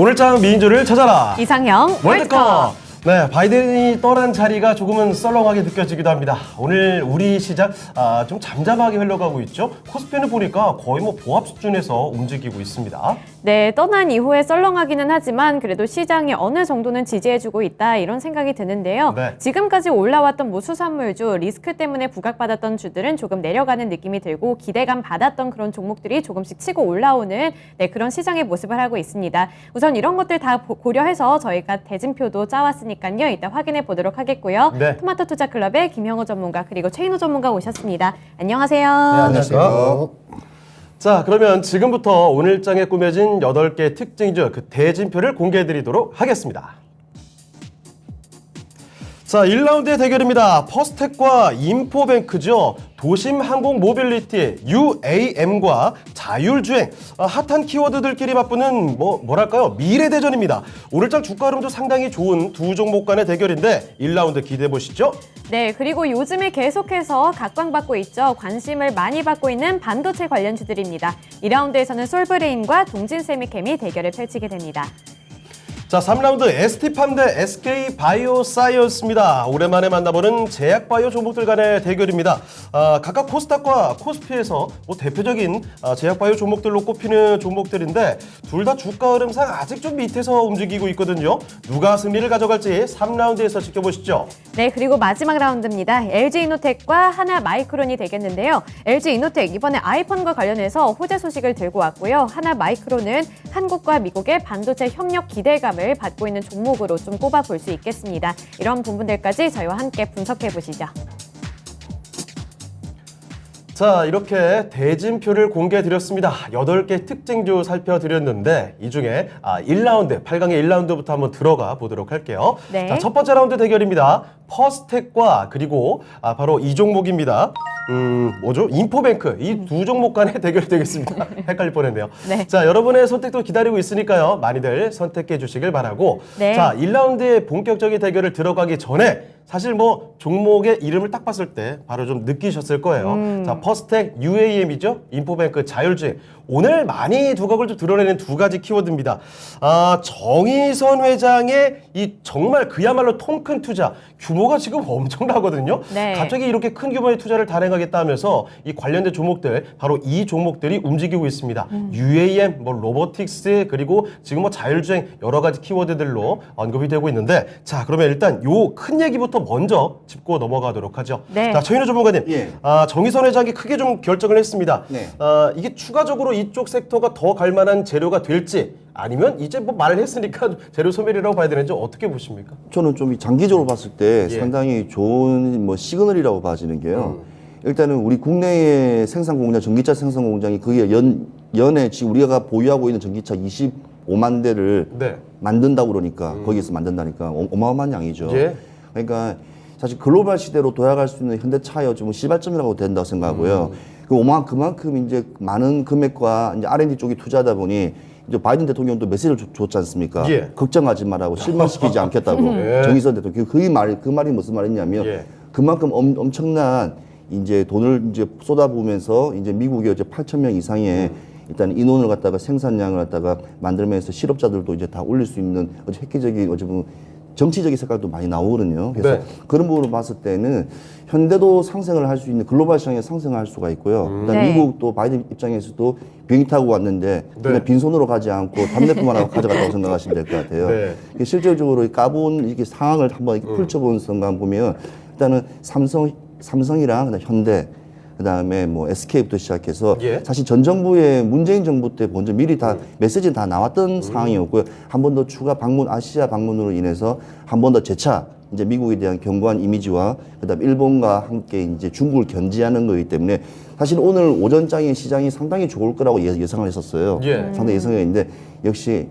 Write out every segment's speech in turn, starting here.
오늘장 미인조를 찾아라. 이상형 월드컵. 네, 바이든이 떠난 자리가 조금은 썰렁하게 느껴지기도 합니다. 오늘 우리 시장 좀 잠잠하게 흘러가고 있죠. 코스피는 보니까 거의 뭐 보합 수준에서 움직이고 있습니다. 네, 떠난 이후에 썰렁하기는 하지만 그래도 시장이 어느 정도는 지지해주고 있다 이런 생각이 드는데요. 네. 지금까지 올라왔던 뭐 수산물주, 리스크 때문에 부각받았던 주들은 조금 내려가는 느낌이 들고 기대감 받았던 그런 종목들이 조금씩 치고 올라오는 그런 시장의 모습을 하고 있습니다. 우선 이런 것들 다 고려해서 저희가 대진표도 짜왔으니까요. 이따 확인해 보도록 하겠고요. 네. 토마토 투자 클럽의 김형호 전문가 그리고 최인호 전문가 오셨습니다. 안녕하세요. 네, 안녕하세요. 자, 그러면 지금부터 오늘장에 꾸며진 8개 특징주 그 대진표를 공개해 드리도록 하겠습니다. 자, 1라운드의 대결입니다. 퍼스텍과 인포뱅크죠. 도심 항공 모빌리티, UAM과 자율주행, 핫한 키워드들끼리 맞붙는 뭐랄까요? 미래대전입니다. 오늘장 주가 흐름도 상당히 좋은 두 종목 간의 대결인데 1라운드 기대해 보시죠. 네, 그리고 요즘에 계속해서 각광받고 있죠. 관심을 많이 받고 있는 반도체 관련주들입니다. 2라운드에서는 솔브레인과 동진세미캠이 대결을 펼치게 됩니다. 자, 3라운드 ST팜 대 SK바이오사이언스입니다. 오랜만에 만나보는 제약바이오 종목들 간의 대결입니다. 각각 코스닥과 코스피에서 대표적인 제약바이오 종목들로 꼽히는 종목들인데 둘 다 주가 흐름상 아직 좀 밑에서 움직이고 있거든요. 누가 승리를 가져갈지 3라운드에서 지켜보시죠. 네, 그리고 마지막 라운드입니다. LG이노텍과 하나마이크론이 되겠는데요. LG이노텍 이번에 아이폰과 관련해서 호재 소식을 들고 왔고요. 하나마이크론은 한국과 미국의 반도체 협력 기대감을 받고 있는 종목으로 좀 꼽아볼 수 있겠습니다. 이런 부분들까지 저희와 함께 분석해 보시죠. 자, 이렇게 대진표를 공개해드렸습니다. 8개 특징주 살펴드렸는데 이 중에 1라운드, 8강의 1라운드부터 한번 들어가 보도록 할게요. 네. 자, 첫 번째 라운드 대결입니다. 퍼스텍과 그리고 바로 이 종목입니다. 뭐죠? 인포뱅크. 이 두 종목 간의 대결이 되겠습니다. 헷갈릴 뻔했네요. 네. 자, 여러분의 선택도 기다리고 있으니까요. 많이들 선택해 주시길 바라고. 네. 자, 1라운드의 본격적인 대결을 들어가기 전에 사실 종목의 이름을 딱 봤을 때 바로 좀 느끼셨을 거예요. 자, 퍼스텍 UAM이죠. 인포뱅크 자율주행. 오늘 많이 두각을 좀 드러내는 두 가지 키워드입니다. 정의선 회장의 이 정말 그야말로 통 큰 투자. 규모가 지금 엄청나거든요. 네. 갑자기 이렇게 큰 규모의 투자를 단행하겠다 하면서 이 관련된 종목들, 바로 이 종목들이 움직이고 있습니다. UAM, 로보틱스, 그리고 지금 자율주행 여러 가지 키워드들로 언급이 되고 있는데, 자, 그러면 일단 요 큰 얘기부터 먼저 짚고 넘어가도록 하죠. 네. 자, 최인호 전문가님, 예. 정의선 회장이 크게 좀 결정을 했습니다. 네. 이게 추가적으로 이쪽 섹터가 더 갈 만한 재료가 될지, 아니면 이제 말을 했으니까 재료 소멸이라고 봐야 되는지 어떻게 보십니까? 저는 좀 장기적으로 봤을 때 예. 상당히 좋은 시그널이라고 봐지는 게요. 일단은 우리 국내의 생산 공장, 전기차 생산 공장이 그게 연에 지금 우리가 보유하고 있는 전기차 25만 대를 네. 만든다고 그러니까 거기서 만든다니까 어마어마한 양이죠. 예. 그러니까 사실 글로벌 시대로 도약할 수 있는 현대차의 좀 시발점이라고 된다고 생각하고요. 그만큼 이제 많은 금액과 이제 R&D 쪽에 투자하다 보니 이제 바이든 대통령도 메시지를 줬지 않습니까? 예. 걱정하지 말라고 실망시키지 않겠다고. 예. 정의선 대통령 그 말이 무슨 말이냐면 예. 그만큼 엄청난 이제 돈을 이제 쏟아부으면서 이제 미국의 이제 8,000명 이상의 일단 인원을 갖다가 생산량을 갖다가 만들면서 실업자들도 이제 다 올릴 수 있는 획기적인 정치적인 색깔도 많이 나오거든요. 그래서 네. 그런 부분으로 봤을 때는 현대도 상승을 할 수 있는 글로벌 시장에 상승을 할 수가 있고요. 그다음 네. 미국도 바이든 입장에서도 비행기 타고 왔는데 그냥 빈손으로 가지 않고 답례품만 하고 가져갔다고 생각하시면 될 것 같아요. 네. 실질적으로 까본 이렇게 상황을 한번 이렇게 펼쳐본 순간 보면 일단은 삼성이랑 그다음 현대 그다음에 SK부터 시작해서 예. 사실 전 정부의 문재인 정부 때 먼저 미리 다 메시지는 다 나왔던 상황이었고요. 한 번 더 추가 아시아 방문으로 인해서 한 번 더 재차 이제 미국에 대한 견고한 이미지와 그다음 일본과 함께 이제 중국을 견제하는 거기 때문에 사실 오늘 오전장의 시장이 상당히 좋을 거라고 예상을 했었어요. 예. 상당히 예상했는데 역시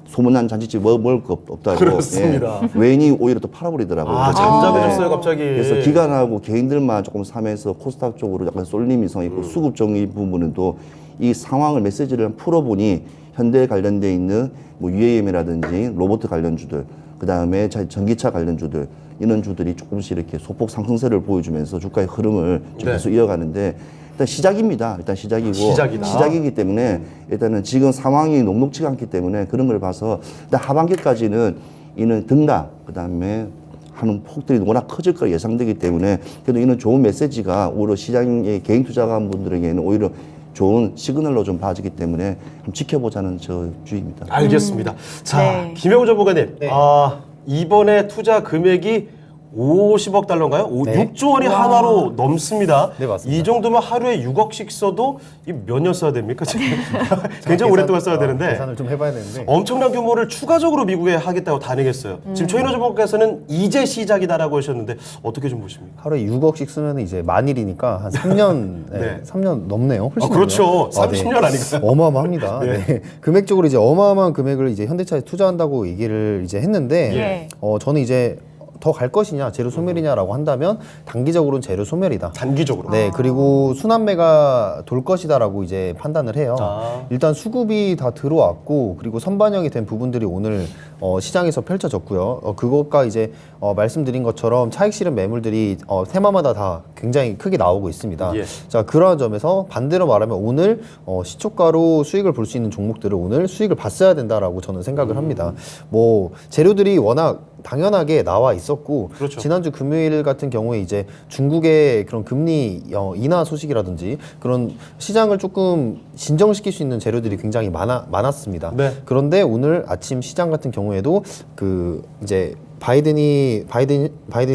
소문난 잔치집 먹을 거 없다고. 그렇습니다. 예. 웬이 오히려 또 팔아버리더라고요. 잠잠해졌어요, 갑자기. 그래서 기관하고 개인들만 조금 사면서 코스닥 쪽으로 약간 쏠림이 성 있고 수급 정리 부분에도 이 상황을 메시지를 풀어보니 현대에 관련돼 있는 UAM이라든지 로봇 관련주들, 그 다음에 전기차 관련주들 이런 주들이 조금씩 이렇게 소폭 상승세를 보여주면서 주가의 흐름을 좀 네. 계속 이어가는데 일단 시작입니다. 일단 시작이고 시작이다. 시작이기 때문에 일단은 지금 상황이 녹록지가 않기 때문에 그런 걸 봐서 일단 하반기까지는 이는 등락 그다음에 하는 폭들이 워낙 커질 거라 예상되기 때문에 그래도 이는 좋은 메시지가 오히려 시장에 개인 투자한 분들에게는 오히려 좋은 시그널로 좀 봐지기 때문에 좀 지켜보자는 저 주의입니다. 알겠습니다. 자, 네. 김영우 전문가님, 이번에 투자 금액이 50억 달러인가요? 네. 6조 원이 하나로 넘습니다. 네, 맞습니다. 이 정도면 하루에 6억씩 써도 몇 년 써야 됩니까? 지금 굉장히 오랫동안 써야 되는데 계산을 좀 해봐야 되는데 엄청난 규모를 추가적으로 미국에 하겠다고 단행했어요. 지금 최인호 전문가께서는 이제 시작이다라고 하셨는데 어떻게 좀 보십니까? 하루에 6억씩 쓰면 이제 만일이니까 한 3년, 네. 3년 넘네요. 훨씬 그렇죠. 넘네요. 30년 아닌가요? 어마어마합니다. 네. 금액적으로 이제 어마어마한 금액을 이제 현대차에 투자한다고 얘기를 이제 했는데, 예. 저는 이제 더 갈 것이냐, 재료 소멸이냐라고 한다면 단기적으로는 재료 소멸이다. 단기적으로. 네, 그리고 순환매가 돌 것이다라고 이제 판단을 해요. 일단 수급이 다 들어왔고, 그리고 선반영이 된 부분들이 오늘 시장에서 펼쳐졌고요. 그것과 이제 말씀드린 것처럼 차익 실현 매물들이 테마마다 다 굉장히 크게 나오고 있습니다. 예. 자, 그러한 점에서 반대로 말하면 오늘 시초가로 수익을 볼 수 있는 종목들을 오늘 수익을 봤어야 된다라고 저는 생각을 합니다. 뭐 재료들이 워낙 당연하게 나와 있었고 그렇죠. 지난주 금요일 같은 경우에 이제 중국의 그런 금리 인하 소식이라든지 그런 시장을 조금 진정시킬 수 있는 재료들이 굉장히 많았습니다. 네. 그런데 오늘 아침 시장 같은 경우에도 그 이제 바이든이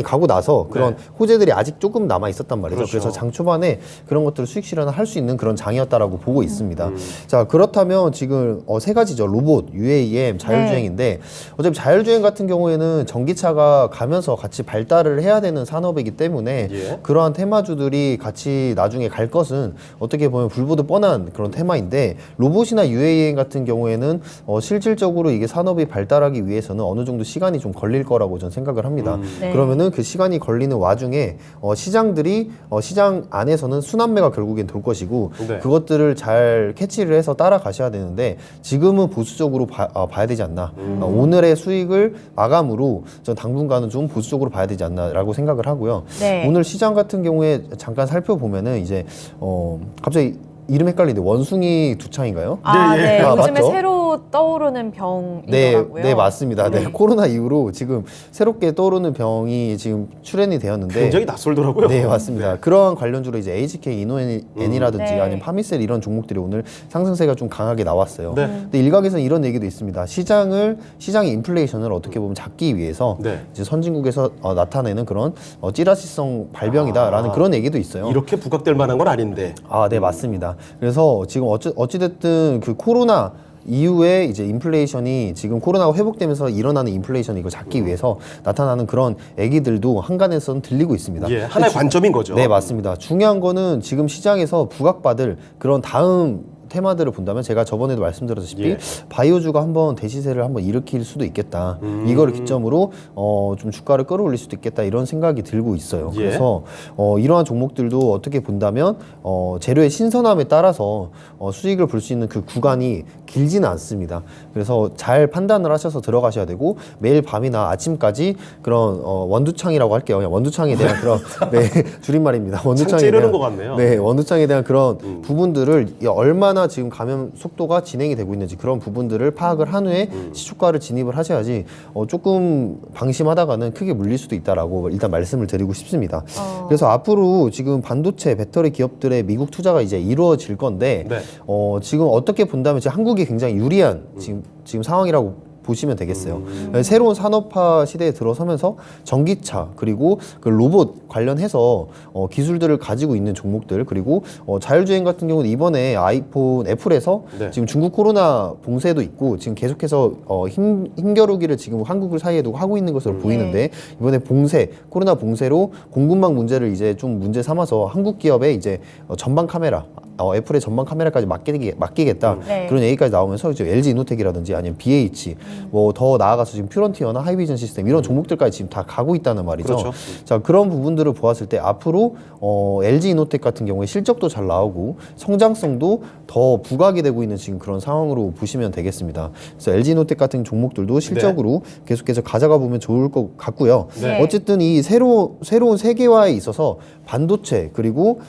가고 나서 그런 네. 호재들이 아직 조금 남아 있었단 말이죠. 그렇죠. 그래서 장 초반에 그런 것들을 수익 실현을 할 수 있는 그런 장이었다라고 보고 있습니다. 자, 그렇다면 지금 세 가지죠. 로봇, UAM, 자율주행인데 어차피 자율주행 같은 경우에는 전기차가 가면서 같이 발달을 해야 되는 산업이기 때문에 예. 그러한 테마주들이 같이 나중에 갈 것은 어떻게 보면 불보듯 뻔한 그런 테마인데 로봇이나 UAM 같은 경우에는 실질적으로 이게 산업이 발달하기 위해서는 어느 정도 시간이 좀 걸릴 거라고 저는 생각을 합니다. 네. 그러면은 그 시간이 걸리는 와중에 시장들이 시장 안에서는 순환매가 결국엔 돌 것이고 네. 그것들을 잘 캐치를 해서 따라가셔야 되는데 지금은 보수적으로 봐야 되지 않나. 오늘의 수익을 마감으로 전 당분간은 좀 보수적으로 봐야 되지 않나라고 생각을 하고요. 네. 오늘 시장 같은 경우에 잠깐 살펴보면은 이제 갑자기 이름 헷갈리는데 원숭이 두창인가요? 아, 네, 네. 예. 아, 요즘에 맞죠? 새로 떠오르는 병이더라고요. 네, 맞습니다. 네. 코로나 이후로 지금 새롭게 떠오르는 병이 지금 출현이 되었는데 굉장히 낯설더라고요. 네, 맞습니다. 그러한 관련주로 이제 HK 이노엔이라든지 네. 아니면 파미셀 이런 종목들이 오늘 상승세가 좀 강하게 나왔어요. 네. 근데 일각에서는 이런 얘기도 있습니다. 시장의 인플레이션을 어떻게 보면 잡기 위해서 네. 이제 선진국에서 나타내는 그런 찌라시성 발병이다라는 그런 얘기도 있어요. 이렇게 부각될 만한 건 아닌데. 아, 네, 맞습니다. 그래서 지금 어찌됐든 그 코로나 이후에 이제 인플레이션이 지금 코로나가 회복되면서 일어나는 인플레이션이 이걸 잡기 위해서 나타나는 그런 애기들도 한간에서는 들리고 있습니다. 예, 하나의 관점인 거죠. 네, 맞습니다. 중요한 거는 지금 시장에서 부각받을 그런 다음 테마들을 본다면 제가 저번에도 말씀드렸다시피 예. 바이오주가 한번 대시세를 한번 일으킬 수도 있겠다. 이거를 기점으로 좀 주가를 끌어올릴 수도 있겠다 이런 생각이 들고 있어요. 예. 그래서 이러한 종목들도 어떻게 본다면 재료의 신선함에 따라서 수익을 볼 수 있는 그 구간이 길지는 않습니다. 그래서 잘 판단을 하셔서 들어가셔야 되고 매일 밤이나 아침까지 그런 원두창이라고 할게요. 그냥 원두창에 대한 그런 네, 줄임말입니다. 원두창에 찌르는 대한 것 같네요. 네, 원두창에 대한 그런 부분들을 얼마나 지금 감염 속도가 진행이 되고 있는지 그런 부분들을 파악을 한 후에 시초가를 진입을 하셔야지 조금 방심하다가는 크게 물릴 수도 있다라고 일단 말씀을 드리고 싶습니다. 그래서 앞으로 지금 반도체 배터리 기업들의 미국 투자가 이제 이루어질 건데 네. 지금 어떻게 본다면 지금 한국이 굉장히 유리한 지금 상황이라고 보시면 되겠어요. 새로운 산업화 시대에 들어서면서 전기차 그리고 그 로봇 관련해서 기술들을 가지고 있는 종목들 그리고 자율주행 같은 경우는 이번에 애플에서 네. 지금 중국 코로나 봉쇄도 있고 지금 계속해서 힘겨루기를 지금 한국 사이에도 하고 있는 것으로 보이는데 이번에 코로나 봉쇄로 공급망 문제를 이제 좀 문제 삼아서 한국 기업의 이제 전방 카메라 애플의 전방 카메라까지 맡기겠다 네. 그런 얘기까지 나오면서 이제 LG 이노텍이라든지 아니면 BH 뭐 더 나아가서 지금 퓨런티어나 하이비전 시스템 이런 종목들까지 지금 다 가고 있다는 말이죠. 그렇죠. 자, 그런 부분들을 보았을 때 앞으로 LG 이노텍 같은 경우에 실적도 잘 나오고 성장성도 더 부각이 되고 있는 지금 그런 상황으로 보시면 되겠습니다. 그래서 LG 이노텍 같은 종목들도 실적으로 계속해서 가져가 보면 좋을 것 같고요. 네. 어쨌든 이 새로운 세계화에 있어서 반도체 그리고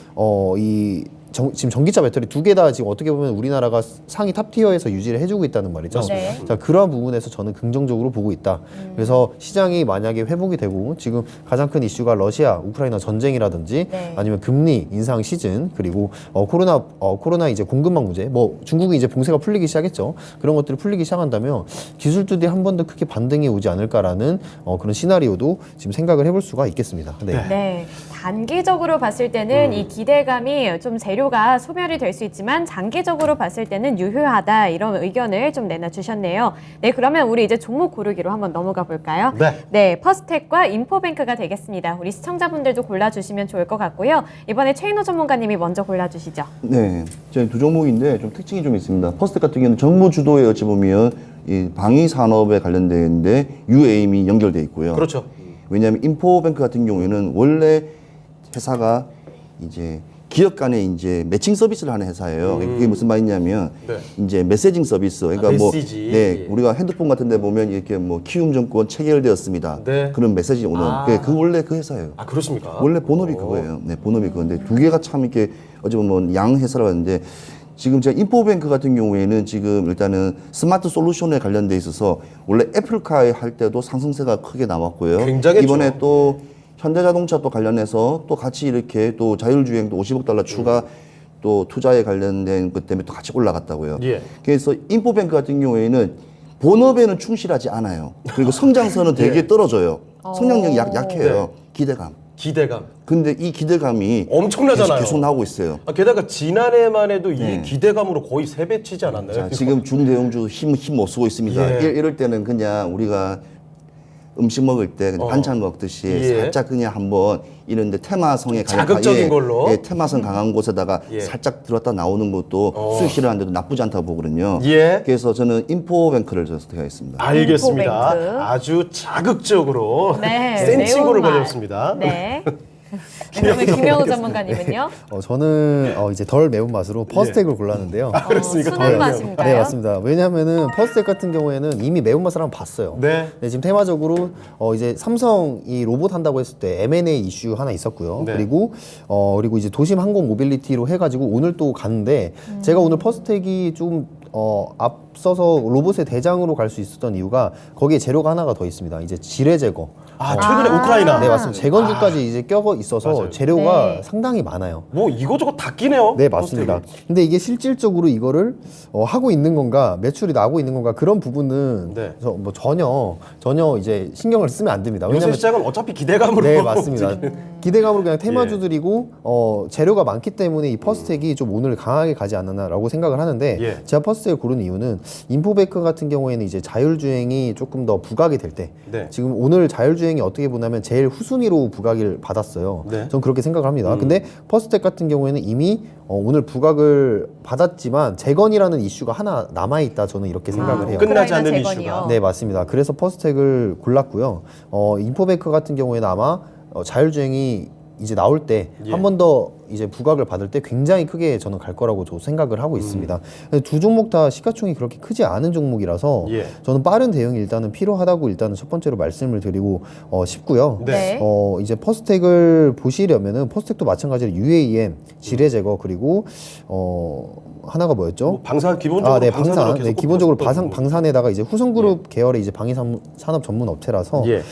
이 지금 전기차 배터리 두 개 다 지금 어떻게 보면 우리나라가 상위 탑 티어에서 유지를 해주고 있다는 말이죠. 네. 자, 그러한 부분에서 저는 긍정적으로 보고 있다. 그래서 시장이 만약에 회복이 되고 지금 가장 큰 이슈가 러시아, 우크라이나 전쟁이라든지 네. 아니면 금리 인상 시즌 그리고 코로나 이제 공급망 문제 뭐 중국이 이제 봉쇄가 풀리기 시작했죠. 그런 것들이 풀리기 시작한다면 기술주들이 한 번 더 크게 반등이 오지 않을까라는 그런 시나리오도 지금 생각을 해볼 수가 있겠습니다. 네. 네, 단기적으로 봤을 때는 이 기대감이 좀 재료가 소멸이 될 수 있지만 장기적으로 봤을 때는 유효하다 이런 의견을 좀 내놔주셨네요. 네, 그러면 우리 이제 종목 고르기로 한번 넘어가 볼까요? 네. 퍼스텍과 인포뱅크가 되겠습니다. 우리 시청자분들도 골라주시면 좋을 것 같고요. 이번에 최인호 전문가님이 먼저 골라주시죠. 네, 저희 두 종목인데 좀 특징이 좀 있습니다. 퍼스텍 같은 경우는 정부 주도에 어찌 보면 이 방위 산업에 관련되는데 UAM이 연결돼 있고요. 그렇죠. 왜냐하면 인포뱅크 같은 경우에는 원래 회사가 이제 기업 간에 이제 매칭 서비스를 하는 회사예요. 그게 무슨 말이냐면 네. 이제 메시징 서비스. 그러니까 메시지. 네, 우리가 핸드폰 같은 데 보면 이렇게 뭐 키움 정권 체결되었습니다. 네. 그런 메시지 오는 그 원래 그 회사예요. 아, 그렇습니까? 원래 본업이 그거예요. 네, 본업이 그건데 두 개가 참 이렇게 어찌 보면 양 회사라고 하는데 지금 제가 인포뱅크 같은 경우에는 지금 일단은 스마트 솔루션에 관련돼 있어서 원래 애플카에 할 때도 상승세가 크게 나왔고요. 굉장했죠. 이번에 또 현대자동차 또 관련해서 또 같이 이렇게 또 자율주행도 50억 달러 추가 또 투자에 관련된 것 때문에 또 같이 올라갔다고요. 예. 그래서 인포뱅크 같은 경우에는 본업에는 충실하지 않아요. 그리고 성장성은 되게 떨어져요. 성장력이 약해요. 네. 기대감. 기대감. 근데 이 기대감이 엄청나잖아요. 계속 나오고 있어요. 아, 게다가 지난해만 해도 이 기대감으로 거의 3배 치지 않았나요? 자, 지금 중대형주 힘 못 쓰고 있습니다. 예. 이럴 때는 그냥 우리가 음식 먹을 때 그냥 반찬 먹듯이 예. 살짝 그냥 한번 이런데 테마성에 자극적인 걸로? 예, 테마성 강한 곳에다가 예. 살짝 들었다 나오는 것도 수익 실현하는데도 나쁘지 않다고 보거든요. 예. 그래서 저는 인포뱅크를 선택하겠습니다. 알겠습니다. 인포뱅크. 아주 자극적으로 네, 센 친구를 매운맛. 걸렸습니다. 네. 그러면 김영우 전문가님은요? 저는 이제 덜 매운 맛으로 퍼스텍을 골랐는데요. 그렇습니까? 순한 맛인가요? 네, 맞습니다. 왜냐하면은 퍼스텍 같은 경우에는 이미 매운맛을 한번 봤어요. 네. 지금 테마적으로 이제 삼성이 로봇 한다고 했을 때 M&A 이슈 하나 있었고요. 네. 그리고 이제 도심 항공 모빌리티로 해가지고 오늘 또 갔는데 제가 오늘 퍼스텍이 좀 앞서서 로봇의 대장으로 갈 수 있었던 이유가 거기에 재료가 하나가 더 있습니다. 이제 지뢰 제거. 아, 최근에 우크라이나. 네, 맞습니다. 재건주까지 이제 껴 있어서 맞아요. 재료가 네. 상당히 많아요. 뭐 이거저거 다 끼네요. 네, 맞습니다. 근데 이게 실질적으로 이거를 하고 있는 건가, 매출이 나고 있는 건가 그런 부분은 네. 뭐 전혀 이제 신경을 쓰면 안 됩니다. 요새 왜냐면 시장은 어차피 기대감으로. 네, 맞습니다. 움직이는. 기대감으로 그냥 테마주들이고 재료가 많기 때문에 이 퍼스텍이 좀 오늘 강하게 가지 않았나라고 생각을 하는데 예. 제가 퍼스텍을 고른 이유는 인포베이크 같은 경우에는 이제 자율주행이 조금 더 부각이 될 때 네. 지금 오늘 자율주행이 어떻게 보냐면 제일 후순위로 부각을 받았어요. 네. 전 그렇게 생각을 합니다. 근데 퍼스텍 같은 경우에는 이미 오늘 부각을 받았지만 재건이라는 이슈가 하나 남아있다 저는 이렇게 생각을 해요. 끝나지 않는 우크라이나 이슈가. 재건이요. 네, 맞습니다. 그래서 퍼스텍을 골랐고요. 인포베이크 같은 경우에는 아마 자율주행이 이제 나올 때 한 번 더 이제 부각을 받을 때 굉장히 크게 저는 갈 거라고 저 생각을 하고 있습니다. 근데 두 종목 다 시가총이 그렇게 크지 않은 종목이라서 예. 저는 빠른 대응이 일단은 필요하다고 일단은 첫 번째로 말씀을 드리고 싶고요. 네. 이제 퍼스텍을 보시려면은 퍼스텍도 마찬가지로 UAM, 지뢰 제거 그리고 하나가 뭐였죠? 뭐 방산 기본적으로 네, 방산으로 방산. 계속 네, 기본적으로 꼽혔던 방산에다가 이제 후성그룹 계열의 이제 방위 산업 전문 업체라서 예.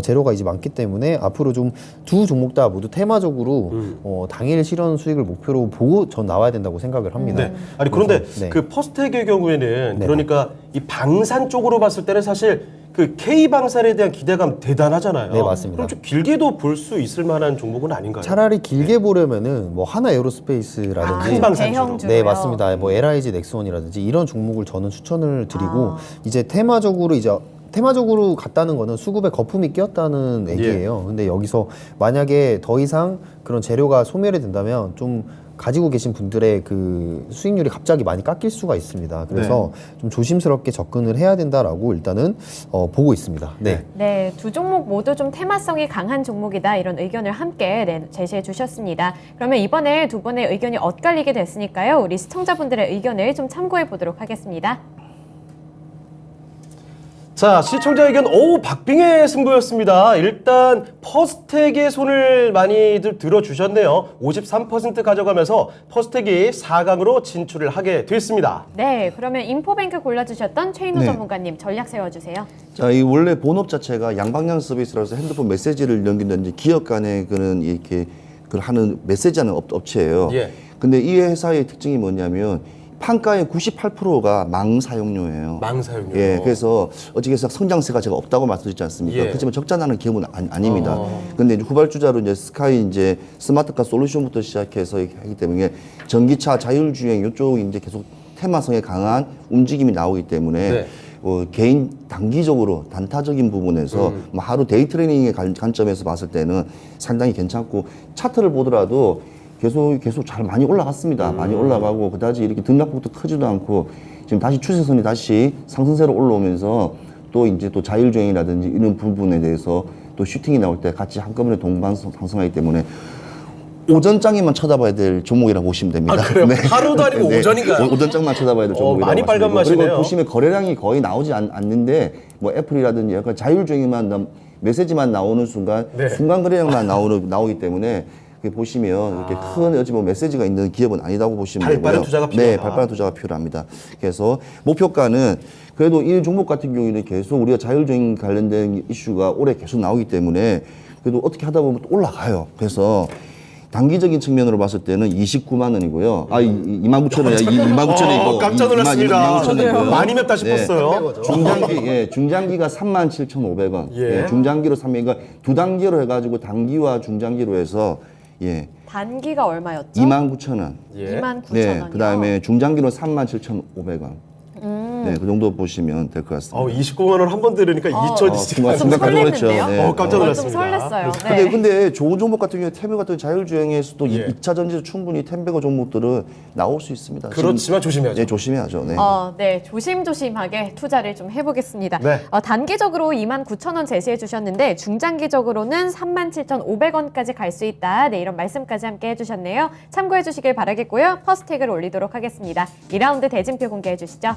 재료가 이제 많기 때문에 앞으로 좀 두 종목 다 모두 테마적으로 당일 실현 수익을 목표로 보고 전 나와야 된다고 생각을 합니다. 네. 아니 그런데 그래서, 네. 그 퍼스텍의 경우에는 네. 그러니까 이 방산 쪽으로 봤을 때는 사실 그 K 방산에 대한 기대감 대단하잖아요. 네, 맞습니다. 그럼 좀 길게도 볼 수 있을 만한 종목은 아닌가요? 차라리 길게 보려면은 뭐 하나 에어로스페이스라든지 큰 방산 주로. 대형주로요. 네, 맞습니다. 뭐 LIG 넥스원이라든지 이런 종목을 저는 추천을 드리고 이제 테마적으로 갔다는 거는 수급에 거품이 끼었다는 얘기예요. 근데 여기서 만약에 더 이상 그런 재료가 소멸이 된다면 좀 가지고 계신 분들의 그 수익률이 갑자기 많이 깎일 수가 있습니다. 그래서 좀 조심스럽게 접근을 해야 된다라고 일단은 보고 있습니다. 네. 네, 두 종목 모두 좀 테마성이 강한 종목이다 이런 의견을 함께 제시해 주셨습니다. 그러면 이번에 두 분의 의견이 엇갈리게 됐으니까요. 우리 시청자분들의 의견을 좀 참고해 보도록 하겠습니다. 자, 시청자 의견, 박빙의 승부였습니다. 일단 퍼스텍의 손을 많이들 들어주셨네요. 53% 가져가면서 퍼스텍이 4강으로 진출을 하게 됐습니다. 네, 그러면 인포뱅크 골라주셨던 최인호 네. 전문가님 전략 세워주세요. 자, 이 원래 본업 자체가 양방향 서비스라서 핸드폰 메시지를 넘긴다든지 기업 간에 그런 이렇게 그걸 하는 메시지하는 업체예요. 예. 근데 이 회사의 특징이 뭐냐면 판가의 98%가 망 사용료예요. 망 사용료. 예, 그래서 어떻게 해서 성장세가 제가 없다고 말씀드렸지 않습니까? 예. 그렇지만 적자나는 기업은 아닙니다. 근데 이제 후발주자로 이제 스카이 이제 스마트카 솔루션부터 시작해서 하기 때문에 전기차 자율주행 이쪽이 이제 계속 테마성에 강한 움직임이 나오기 때문에 네. 개인 단기적으로 단타적인 부분에서 뭐 하루 데이 트레이닝의 관점에서 봤을 때는 상당히 괜찮고 차트를 보더라도 계속 잘 많이 올라갔습니다. 많이 올라가고 그다지 이렇게 등락폭도 크지도 않고 지금 다시 추세선이 다시 상승세로 올라오면서 또 이제 또 자율주행이라든지 이런 부분에 대해서 또 슈팅이 나올 때 같이 한꺼번에 동반 상승하기 때문에 오전장에만 쳐다봐야 될 종목이라고 보시면 됩니다. 아, 그래요? 하루도 아니고 오전인가요? 오전장만 쳐다봐야 될 종목이라고 많이 빨간 말씀드리고. 맛이네요. 그리고 보시면 거래량이 거의 나오지 않는데 뭐 애플이라든지 약간 자율주행만 메시지만 나오는 순간 네. 순간 거래량만 나오기 때문에 보시면 이렇게 큰 어찌 뭐 메시지가 있는 기업은 아니다고 보시면 되고요. 발빠른 투자가 필요하다. 네, 발빠른 투자가 필요합니다. 그래서 목표가는 그래도 이 종목 같은 경우에는 계속 우리가 자율주행 관련된 이슈가 올해 계속 나오기 때문에 그래도 어떻게 하다 보면 또 올라가요. 그래서 단기적인 측면으로 봤을 때는 29만 원이고요. 29,000원이야. 29,000원이고. 깜짝 놀랐습니다. 29,000원이고요. 많이 맵다 싶었어요. 중장기가 37,500원. 예. 중장기로 3명이니까 두 단계로 해가지고 단기와 중장기로 해서 단기가 얼마였죠? 29,000원. 예. 29,000원이요. 네, 그다음에 중장기로 37,500원. 네, 그 정도 보시면 될 것 같습니다. 29만 원 한 번 들으니까 2천 순간 좀 가져갔죠. 설렜는데요? 네. 깜짝 좀 놀랐습니다. 설렜어요. 네. 근데 좋은 종목 같은 경우에 템베 같은 자율주행에서도 예. 2차 전지에서 충분히 템베가 종목들은 나올 수 있습니다. 그렇지만 조심해야죠. 네, 조심해야죠. 네. 네, 조심조심하게 투자를 좀 해보겠습니다. 네. 단기적으로 29,000원 제시해 주셨는데 중장기적으로는 37,500원까지 갈 수 있다. 네, 이런 말씀까지 함께 해주셨네요. 참고해 주시길 바라겠고요. 퍼스택을 올리도록 하겠습니다. 2라운드 대진표 공개해 주시죠.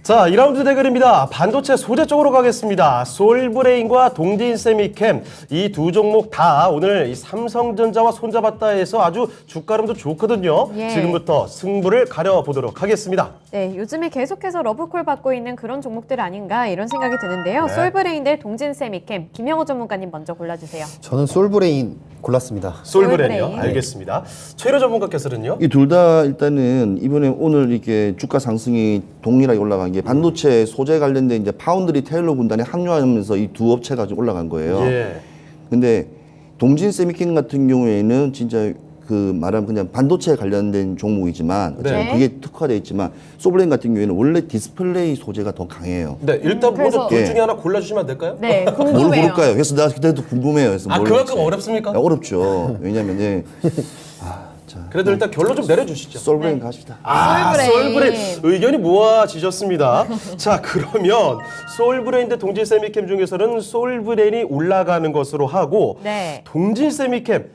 자, 2라운드 대결입니다. 반도체 소재 쪽으로 가겠습니다. 솔브레인과 동진 세미캠 이 두 종목 다 오늘 이 삼성전자와 손잡았다 해서 아주 주가름도 좋거든요. 예. 지금부터 승부를 가려보도록 하겠습니다. 네, 요즘에 계속해서 러브콜 받고 있는 그런 종목들 아닌가 이런 생각이 드는데요. 네. 솔브레인 대 동진 세미캠 김영호 전문가님 먼저 골라주세요. 저는 솔브레인 골랐습니다. 솔브레인이요. 솔브레인. 알겠습니다. 최로 전문가께서는요? 이 둘 다 일단은 이번에 오늘 이렇게 주가 상승이 동일하게 올라간 게 반도체 소재 관련된 이제 파운드리 테일러 군단에 합류하면서 이 두 업체가 좀 올라간 거예요. 예. 근데 동진 세미캠 같은 경우에는 진짜 그 말하면 그냥 반도체 관련된 종목이지만 어쨌든 네. 그게 특화되어 있지만 솔브레인 같은 경우에는 원래 디스플레이 소재가 더 강해요. 네, 일단 먼저 그래서- 둘 중에 하나 골라주시면 안 될까요? 네, 뭘 궁금해요. 고를까요? 그래서 나 그때도 궁금해요. 그래서 뭘 그만큼 고를지. 어렵습니까? 어렵죠. 왜냐면 그래도 일단 결론 좀 내려주시죠. 솔브레인 네. 가십시다. 솔브레인. 솔브레인 의견이 모아지셨습니다. 자, 그러면 솔브레인 대 동진 세미캠 중에서는 솔브레인이 올라가는 것으로 하고 네. 동진 세미캠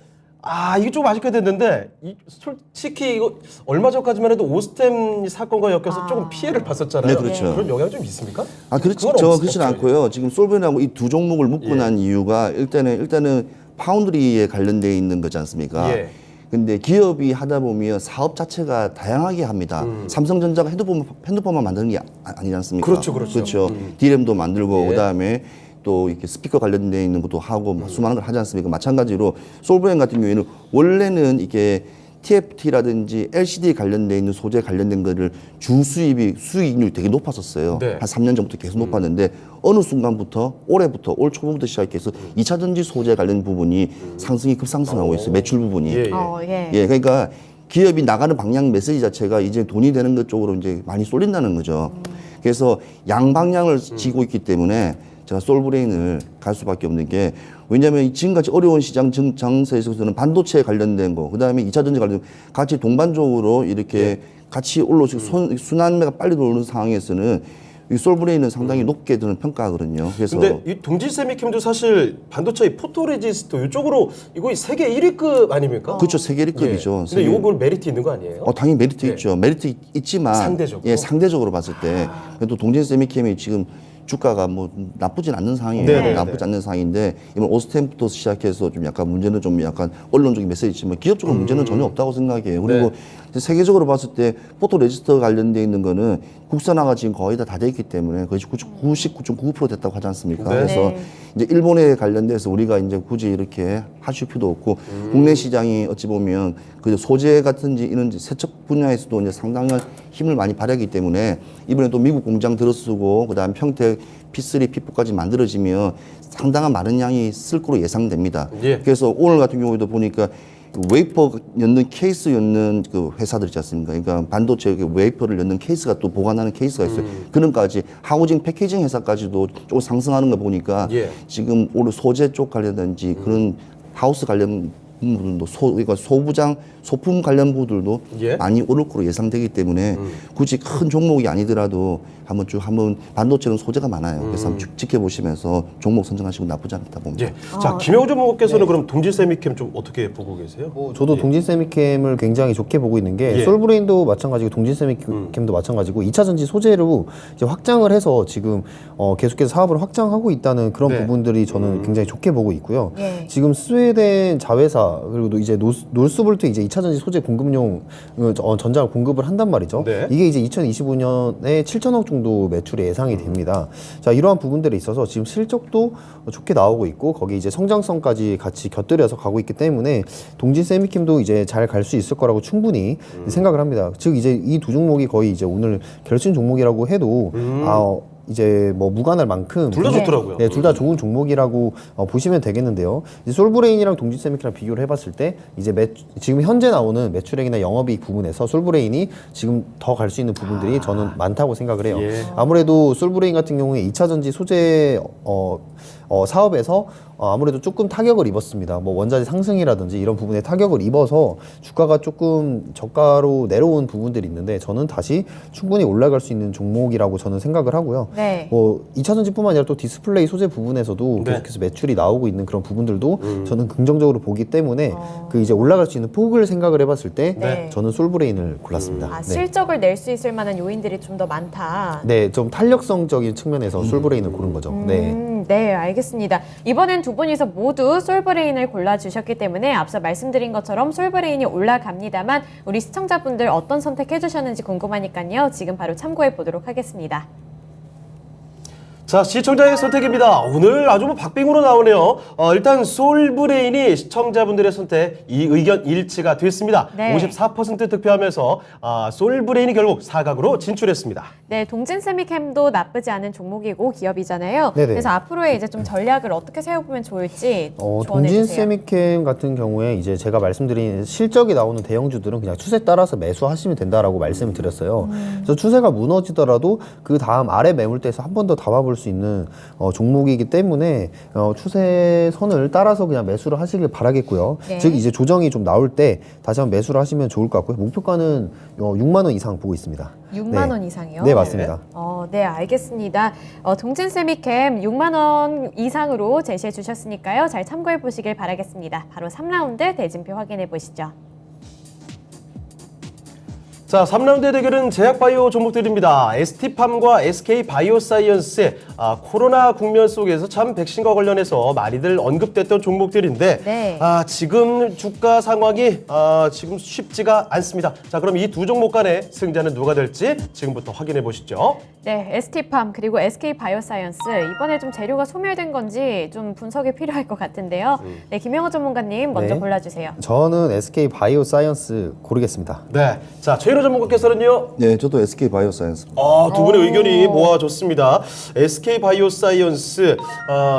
이게 좀 아쉽게 됐는데 솔직히 이거 얼마 전까지만 해도 오스템 사건과 엮여서 조금 피해를 봤었잖아요. 네, 그렇죠. 그런 영향 좀 있습니까? 그렇죠. 그건 그렇진 없죠. 않고요. 지금 솔브레인하고 이 두 종목을 묶고 예. 난 이유가 일단은 파운드리에 관련되어 있는 거지 않습니까? 예. 근데 기업이 하다 보면 사업 자체가 다양하게 합니다. 삼성전자가 핸드폰만 만드는 게 아니지 않습니까? 그렇죠, 그렇죠. D램도 만들고 예. 그다음에 또 이렇게 스피커 관련되어 있는 것도 하고 뭐 수많은 걸 하지 않습니까? 마찬가지로 솔브레인 같은 경우에는 원래는 이게 TFT라든지 LCD 관련돼 있는 소재 관련된 거를 주 수익률이 되게 높았었어요. 네. 한 3년 전부터 계속 높았는데 어느 순간부터 올해부터 올 초부터 시작해서 2차 전지 소재 관련 부분이 상승이 급상승하고 있어요. 매출 부분이. 예, 예. 예. 예, 그러니까 기업이 나가는 방향 메시지 자체가 이제 돈이 되는 것 쪽으로 이제 많이 쏠린다는 거죠. 그래서 양방향을 지고 있기 때문에 제가 솔브레인을 갈 수밖에 없는 게 왜냐하면 지금같이 어려운 시장 정세에서는 반도체에 관련된 거, 그 다음에 2차 전지 관련 같이 동반적으로 이렇게 같이 올라오시고 순환매가 빨리 돌는 상황에서는 이 솔브레인은 상당히 높게 드는 평가하거든요. 그래서 근데 이 동진 세미캠도 사실 반도체 포토레지스트 이쪽으로 이거 세계 1위급 아닙니까? 그렇죠. 세계 1위급이죠. 예. 근데 요거 메리트 있는 거 아니에요? 당연히 메리트 예. 있죠. 메리트 있지만 상대적으로? 예, 상대적으로 봤을 때 그래도 동진 세미캠이 지금 주가가 뭐 나쁘진 않는 상황이에요. 네네네. 나쁘지 않는 상황인데 이번 오스템부터 시작해서 좀 약간 문제는 좀 약간 언론적인 메시지지만 기업적으로 문제는 전혀 없다고 생각해요. 그리고 세계적으로 봤을 때 포토 레지스터 관련돼 있는 거는 국산화가 지금 거의 다 돼 있기 때문에 거의 99.9% 됐다고 하지 않습니까? 네. 그래서 네. 이제 일본에 관련돼서 우리가 이제 굳이 이렇게 하실 필요도 없고 국내 시장이 어찌 보면 그 소재 같은지 이런 세척 분야에서도 이제 상당한 힘을 많이 발휘하기 때문에 이번에 또 미국 공장 들어쓰고 그다음 평택 P3, P4까지 만들어지면 상당한 많은 양이 쓸 거로 예상됩니다. 예. 그래서 오늘 같은 경우에도 보니까 웨이퍼 연 케이스 연 그 회사들 있지 않습니까? 그러니까 반도체 웨이퍼를 연 케이스가 또 보관하는 케이스가 있어요. 그런까지 하우징 패키징 회사까지도 좀 상승하는 거 보니까 예. 지금 오늘 소재 쪽 관련된지 그런 하우스 관련 부분들도 그러니까 소부장 소품 관련 부분들도 예. 많이 오를 거로 예상되기 때문에 굳이 큰 종목이 아니더라도 한번 반도체는 소재가 많아요. 그래서 한번 지켜보시면서 종목 선정하시고 나쁘지 않다 봅니다. 예. 자, 김영준 목께서는 그럼 동진 세미캠 좀 어떻게 보고 계세요? 저도 동진 세미캠을 굉장히 좋게 보고 있는 게 예. 솔브레인도 마찬가지고 동진 세미캠도 마찬가지고 2차 전지 소재로 이제 확장을 해서 지금 계속해서 사업을 확장하고 있다는 그런 네. 부분들이 저는 굉장히 좋게 보고 있고요. 예. 지금 스웨덴 자회사 그리고 또 이제 노스볼트 이제 2차 전지 소재 공급용 전장을 공급을 한단 말이죠. 네. 이게 이제 2025년에 7천억 정도 매출이 예상이 됩니다. 자, 이러한 부분들에 있어서 지금 실적도 좋게 나오고 있고 거기 이제 성장성까지 같이 곁들여서 가고 있기 때문에 동진 세미캠도 이제 잘 갈 수 있을 거라고 충분히 생각을 합니다. 즉 이제 이 두 종목이 거의 이제 오늘 결승 종목이라고 해도 이제 뭐 무관할 만큼 둘 다 좋더라고요. 네, 둘 다 좋은 종목이라고 보시면 되겠는데요. 이제 솔브레인이랑 동진세미키랑 비교를 해봤을 때 이제 지금 현재 나오는 매출액이나 영업이익 부분에서 솔브레인이 지금 더 갈 수 있는 부분들이 저는 많다고 생각을 해요. 예. 아무래도 솔브레인 같은 경우에 2차 전지 소재 사업에서 아무래도 조금 타격을 입었습니다. 뭐 원자재 상승이라든지 이런 부분에 타격을 입어서 주가가 조금 저가로 내려온 부분들이 있는데 저는 다시 충분히 올라갈 수 있는 종목이라고 저는 생각을 하고요. 네. 뭐 2차 전지뿐만 아니라 또 디스플레이 소재 부분에서도 네. 계속해서 매출이 나오고 있는 그런 부분들도 저는 긍정적으로 보기 때문에 그 이제 올라갈 수 있는 폭을 생각을 해봤을 때 네. 저는 솔브레인을 골랐습니다. 아, 네. 실적을 낼 수 있을 만한 요인들이 좀 더 많다. 네, 좀 탄력성적인 측면에서 솔브레인을 고른 거죠. 네. 네, 알겠습니다. 이번엔 두 분이서 모두 솔브레인을 골라주셨기 때문에 앞서 말씀드린 것처럼 솔브레인이 올라갑니다만 우리 시청자분들 어떤 선택해 주셨는지 궁금하니까요. 지금 바로 참고해 보도록 하겠습니다. 자, 시청자의 선택입니다. 오늘 아주 뭐 박빙으로 나오네요. 일단 솔브레인이 시청자분들의 선택, 이 의견 일치가 됐습니다. 네. 54% 득표하면서 솔브레인이 결국 4강으로 진출했습니다. 네, 동진세미캠도 나쁘지 않은 종목이고 기업이잖아요. 네네. 그래서 앞으로의 이제 좀 전략을 어떻게 세워보면 좋을지 조언해 동진 주세요. 세미캠 같은 경우에 이제 제가 말씀드린 실적이 나오는 대형주들은 그냥 추세 따라서 매수하시면 된다라고 말씀을 드렸어요. 그래서 추세가 무너지더라도 그 다음 아래 매물대에서 한 번 더 담아볼 수 있는 종목이기 때문에 추세선을 따라서 그냥 매수를 하시길 바라겠고요. 네. 즉 이제 조정이 좀 나올 때 다시 한번 매수를 하시면 좋을 것 같고요. 목표가는 6만 원 이상 보고 있습니다. 6만 네. 원 이상이요? 네, 맞습니다. 네, 알겠습니다. 동진세미캠 6만 원 이상으로 제시해 주셨으니까요. 잘 참고해 보시길 바라겠습니다. 바로 3라운드 대진표 확인해 보시죠. 자, 3라운드 대결은 제약바이오 종목들입니다. ST팜과 SK바이오사이언스의 코로나 국면 속에서 참 백신과 관련해서 많이들 언급됐던 종목들인데 네. 지금 주가 상황이 지금 쉽지가 않습니다. 자, 그럼 이 두 종목 간의 승자는 누가 될지 지금부터 확인해 보시죠. 네, ST팜 그리고 SK바이오사이언스 이번에 좀 재료가 소멸된 건지 좀 분석이 필요할 것 같은데요. 네, 김영호 전문가님 먼저 네. 골라주세요. 저는 SK 바이오사이언스 고르겠습니다. 네, 자, 최인호 전문가께서는요. 네, 저도 SK 바이오사이언스. 두 분의 의견이 모아졌습니다. SK 바이오사이언스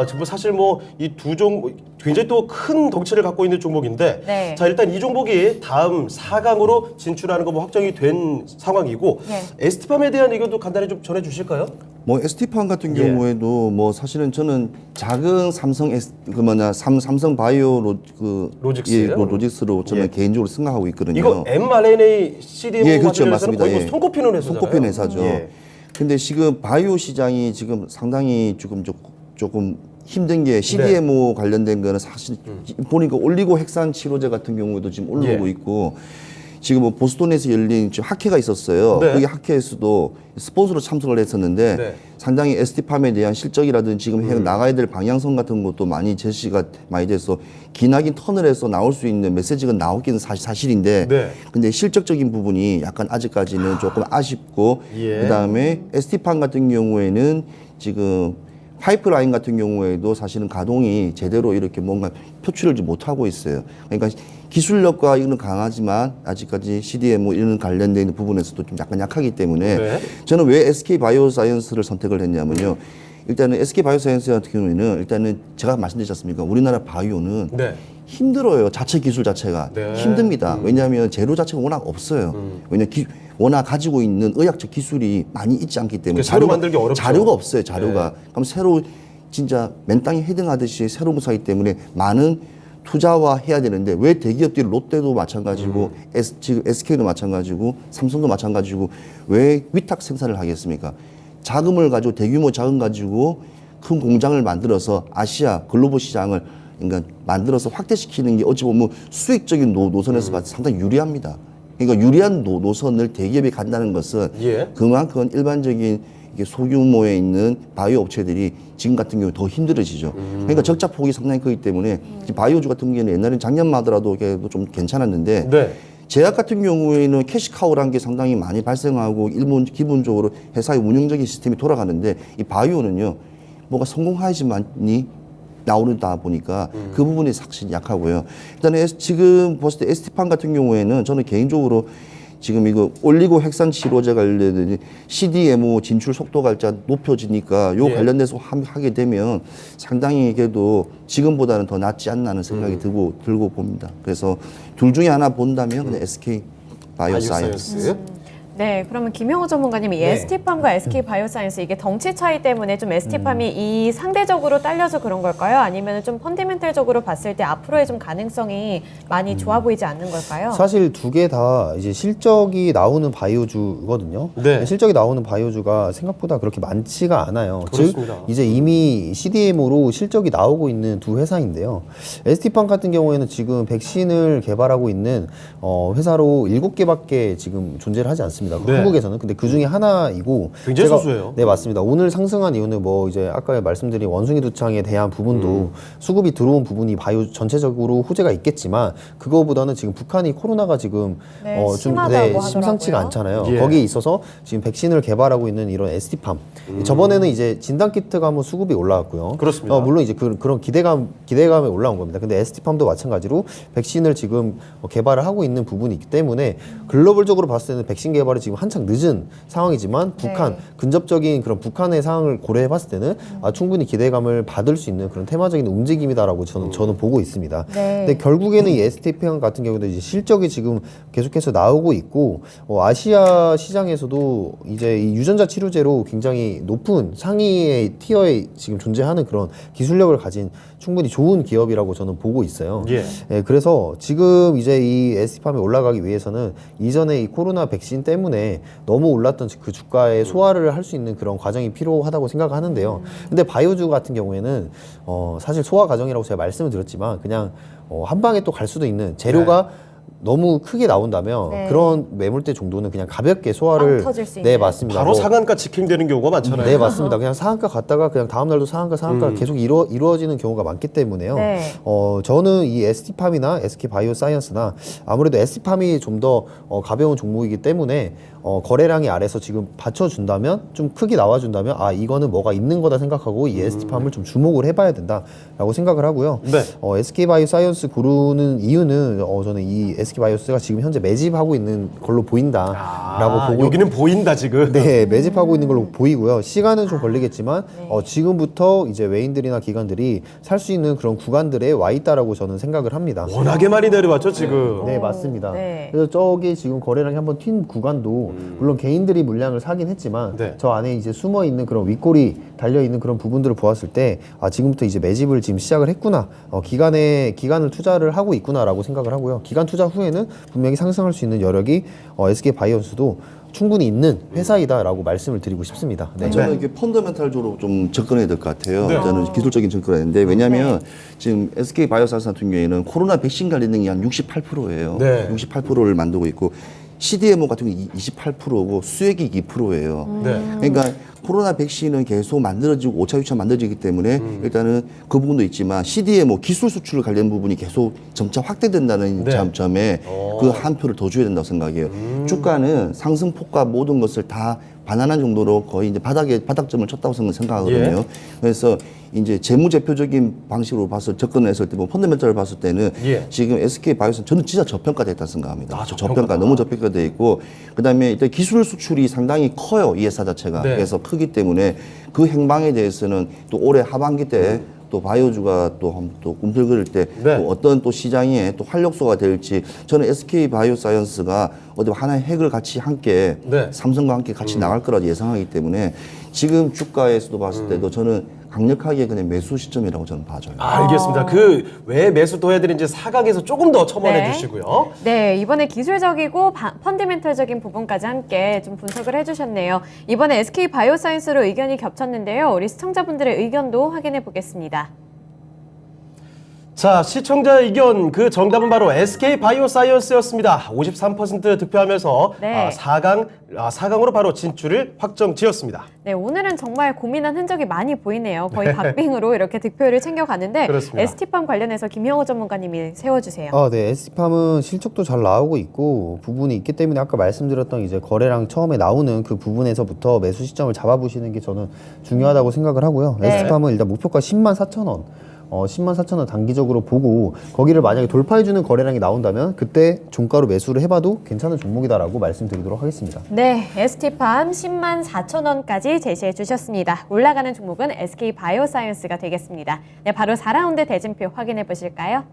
지금 사실 뭐 이 두 종목 굉장히 또 큰 덩치를 갖고 있는 종목인데 네. 자, 일단 이 종목이 다음 4강으로 진출하는 거 뭐 확정이 된 상황이고 네. ST팜에 대한 의견도 간단히 좀 전해 주실까요? 뭐 ST팜 같은 예. 경우에도 뭐 사실은 저는 작은 삼성 삼성 바이오 로직스예요? 로직스로 저는 예. 개인적으로 생각하고 있거든요. 이거 mRNA CDMO 예, 그렇죠, 과정에서는 맞습니다. 거의 뭐 예. 손꼽히는 회사잖아요. 손꼽히는 회사죠. 예. 근데 지금 바이오 시장이 지금 상당히 조금 힘든 게 CDMO 관련된 거는 사실 보니까 올리고 핵산 치료제 같은 경우도 지금 올라오고 있고 지금 뭐 보스턴에서 열린 지금 학회가 있었어요. 네. 거기 학회에서도 스폰서로 참석을 했었는데 네. 상당히 ST팜에 대한 실적이라든지 지금 해 나가야 될 방향성 같은 것도 많이 제시가 많이 돼서 기나긴 터널에서 나올 수 있는 메시지가 나오기는 사실인데 네. 근데 실적적인 부분이 약간 아직까지는 조금 아쉽고 예. 그다음에 ST팜 같은 경우에는 지금 파이프라인 같은 경우에도 사실은 가동이 제대로 이렇게 뭔가 표출을 못하고 있어요. 그러니까 기술력과 이는 강하지만 아직까지 CDMO 이런 관련된 있는 부분에서도 좀 약간 약하기 때문에 네. 저는 왜 SK 바이오사이언스를 선택을 했냐면요. 일단은 SK 바이오사이언스 같은 경우에는 일단은 제가 말씀드렸지 않습니까? 우리나라 바이오는 네. 힘들어요. 자체 기술 자체가 네. 힘듭니다. 왜냐하면 재료 자체가 워낙 없어요. 왜냐하면 워낙 가지고 있는 의학적 기술이 많이 있지 않기 때문에 그러니까 새로 만들기 어렵죠. 자료가 없어요. 자료가. 그럼 새로 진짜 맨 땅에 헤딩하듯이 새로운 사기 때문에 많은 투자와 해야 되는데 왜 대기업들이 롯데도 마찬가지고 지금 SK도 마찬가지고 삼성도 마찬가지고 왜 위탁 생산을 하겠습니까? 자금을 가지고 대규모 자금 가지고 큰 공장을 만들어서 아시아 글로벌 시장을 그러니까 만들어서 확대시키는 게 어찌 보면 수익적인 노선에서 봐서 상당히 유리합니다. 그러니까 유리한 노선을 대기업이 간다는 것은 예. 그만큼 일반적인 이게 소규모에 있는 바이오 업체들이 지금 같은 경우에 더 힘들어지죠. 그러니까 적자 폭이 상당히 크기 때문에 지금 바이오주 같은 경우에는 옛날엔 작년만 하더라도 그래도 좀 괜찮았는데 네. 제약 같은 경우에는 캐시카우라는 게 상당히 많이 발생하고 기본적으로 회사의 운영적인 시스템이 돌아가는데 이 바이오는요 뭐가 성공하지만이 나오다 보니까 그 부분이 사실 약하고요. 일단은 지금 봤을 때 ST팜 같은 경우에는 저는 개인적으로 지금 이거 올리고 핵산 치료제 관련된 CDMO 진출 속도가 일단 높여지니까 요 예. 관련돼서 하게 되면 상당히 그래도 지금보다는 더 낫지 않나 하는 생각이 들고 봅니다. 그래서 둘 중에 하나 본다면 그냥 SK 바이오사이언스. 네, 그러면 김영호 전문가님이 이 네. ST팜과 SK 바이오사이언스 이게 덩치 차이 때문에 좀 ST팜이 이 상대적으로 딸려서 그런 걸까요? 아니면 좀 펀더멘털적으로 봤을 때 앞으로의 좀 가능성이 많이 좋아 보이지 않는 걸까요? 사실 두 개 다 이제 실적이 나오는 바이오주거든요. 네. 실적이 나오는 바이오주가 생각보다 그렇게 많지가 않아요. 그렇습니다. 즉 이제 이미 CDMO로 실적이 나오고 있는 두 회사인데요. ST팜 같은 경우에는 지금 백신을 개발하고 있는 회사로 7개밖에 지금 존재를 하지 않습니다. 네. 한국에서는. 근데 그 중에 하나이고 굉장히 소수예요. 네, 맞습니다. 오늘 상승한 이유는 뭐 이제 아까 말씀드린 원숭이 두창에 대한 부분도 수급이 들어온 부분이 바이오 전체적으로 호재가 있겠지만 그거보다는 지금 북한이 코로나가 지금 네, 좀 심하다고 심상치가 하더라고요. 않잖아요. 예. 거기에 있어서 지금 백신을 개발하고 있는 이런 ST팜. 저번에는 이제 진단 키트가 한번 수급이 올라왔고요. 그렇습니다. 물론 이제 그런 기대감에 올라온 겁니다. 근데 ST팜도 마찬가지로 백신을 지금 개발을 하고 있는 부분이 있기 때문에 글로벌적으로 봤을 때는 백신 개발이 지금 한창 늦은 상황이지만 북한 네. 근접적인 그런 북한의 상황을 고려해 봤을 때는 충분히 기대감을 받을 수 있는 그런 테마적인 움직임이다라고 저는 보고 있습니다. 네. 근데 결국에는 이 ST팜 같은 경우도 이제 실적이 지금 계속해서 나오고 있고 아시아 시장에서도 이제 이 유전자 치료제로 굉장히 높은 상위의 티어에 지금 존재하는 그런 기술력을 가진 충분히 좋은 기업이라고 저는 보고 있어요. 예. 예, 그래서 지금 이제 이 ST팜에 올라가기 위해서는 이전에 이 코로나 백신 때문에 너무 올랐던 그 주가의 소화를 할 수 있는 그런 과정이 필요하다고 생각하는데요. 근데 바이오주 같은 경우에는 사실 소화 과정이라고 제가 말씀을 드렸지만 그냥 한 방에 또 갈 수도 있는 재료가 너무 크게 나온다면 네. 그런 매물대 정도는 그냥 가볍게 소화를 빵 터질 수 네 있는. 맞습니다. 바로 상한가 직행되는 경우가 많잖아요. 네 맞습니다. 그냥 상한가 갔다가 그냥 다음 날도 상한가 계속 이루어지는 경우가 많기 때문에요. 네. 저는 이 ST팜이나 SK 바이오사이언스나 아무래도 ST팜이 좀 더 가벼운 종목이기 때문에 거래량이 아래서 지금 받쳐준다면 좀 크게 나와준다면 이거는 뭐가 있는 거다 생각하고 이 ST팜을 좀 주목을 해봐야 된다라고 생각을 하고요. 네. SK 바이오사이언스 고르는 이유는 저는 이 SK 바이오스가 지금 현재 매집하고 있는 걸로 보인다라고 보고 여기는 보인다 지금. 네, 매집하고 있는 걸로 보이고요. 시간은 좀 걸리겠지만 지금부터 이제 외인들이나 기관들이 살 수 있는 그런 구간들에 와 있다라고 저는 생각을 합니다. 워낙에 많이 내려왔죠 지금. 네, 맞습니다. 네. 그래서 저기 지금 거래량이 한번 튄 구간도 물론 개인들이 물량을 사긴 했지만 네. 저 안에 이제 숨어 있는 그런 윗골이 달려 있는 그런 부분들을 보았을 때 지금부터 이제 매집을 지금 시작을 했구나. 기간을 투자를 하고 있구나라고 생각을 하고요. 기간 투자 후에는 분명히 상승할 수 있는 여력이 SK 바이오스도 충분히 있는 회사이다라고 말씀을 드리고 싶습니다. 네. 저는 이게 펀더멘탈적으로 좀 접근해야 될 것 같아요. 네. 저는 기술적인 접근을 했는데 왜냐하면 지금 SK 바이오사이언스 같은 경우에는 코로나 백신 관련능이 한 68%예요. 네. 68%를 만들고 있고 CDMO 같은 경우 28%고 수액이 2%예요. 네. 그러니까 코로나 백신은 계속 만들어지고 5차, 6차 만들어지기 때문에 일단은 그 부분도 있지만 CDMO 기술 수출 관련 부분이 계속 점차 확대된다는 네. 점에 그 한 표를 더 줘야 된다고 생각해요. 주가는 상승폭과 모든 것을 다 반환한 정도로 거의 이제 바닥점을 쳤다고 생각하거든요. 예. 그래서 이제 재무제표적인 방식으로 봐서 접근했을 때, 뭐 펀더멘털을 봤을 때는 예. 지금 SK 바이오는 저는 진짜 저평가됐다 생각합니다. 아, 저평가다. 너무 저평가돼 있고, 그다음에 일단 기술 수출이 상당히 커요, 이 회사 자체가. 네. 그래서 크기 때문에 그 행방에 대해서는 또 올해 하반기 때 또 바이오주가 또 꿈틀거릴 때 네. 또 어떤 또 시장에 또 활력소가 될지 저는 SK 바이오사이언스가 어디 하나의 핵을 같이 함께 네. 삼성과 함께 같이 나갈 거라 예상하기 때문에 지금 주가에서도 봤을 때도 저는 강력하게 그냥 매수 시점이라고 저는 봐줘요. 알겠습니다. 그 왜 매수도 해드린지 사각에서 조금 더 첨언해 네. 주시고요. 네, 이번에 기술적이고 펀더멘털적인 부분까지 함께 좀 분석을 해주셨네요. 이번에 SK 바이오사이언스로 의견이 겹쳤는데요. 우리 시청자분들의 의견도 확인해 보겠습니다. 자, 시청자 의견 그 정답은 바로 SK 바이오사이언스였습니다. 53% 득표하면서 네. 4강으로 바로 진출을 확정지었습니다. 네, 오늘은 정말 고민한 흔적이 많이 보이네요. 거의 박빙으로 이렇게 득표를 챙겨가는데 그렇습니다. ST팜 관련해서 김영호 전문가님이 세워주세요. 네. ST팜은 실적도 잘 나오고 있고 부분이 있기 때문에 아까 말씀드렸던 이제 거래량 처음에 나오는 그 부분에서부터 매수 시점을 잡아보시는 게 저는 중요하다고 생각을 하고요. 네. ST팜은 일단 목표가 104,000원. 104,000원 단기적으로 보고 거기를 만약에 돌파해주는 거래량이 나온다면 그때 종가로 매수를 해봐도 괜찮은 종목이다라고 말씀드리도록 하겠습니다. 네, ST팜 104,000원까지 제시해 주셨습니다. 올라가는 종목은 SK 바이오사이언스가 되겠습니다. 네, 바로 4라운드 대진표 확인해 보실까요?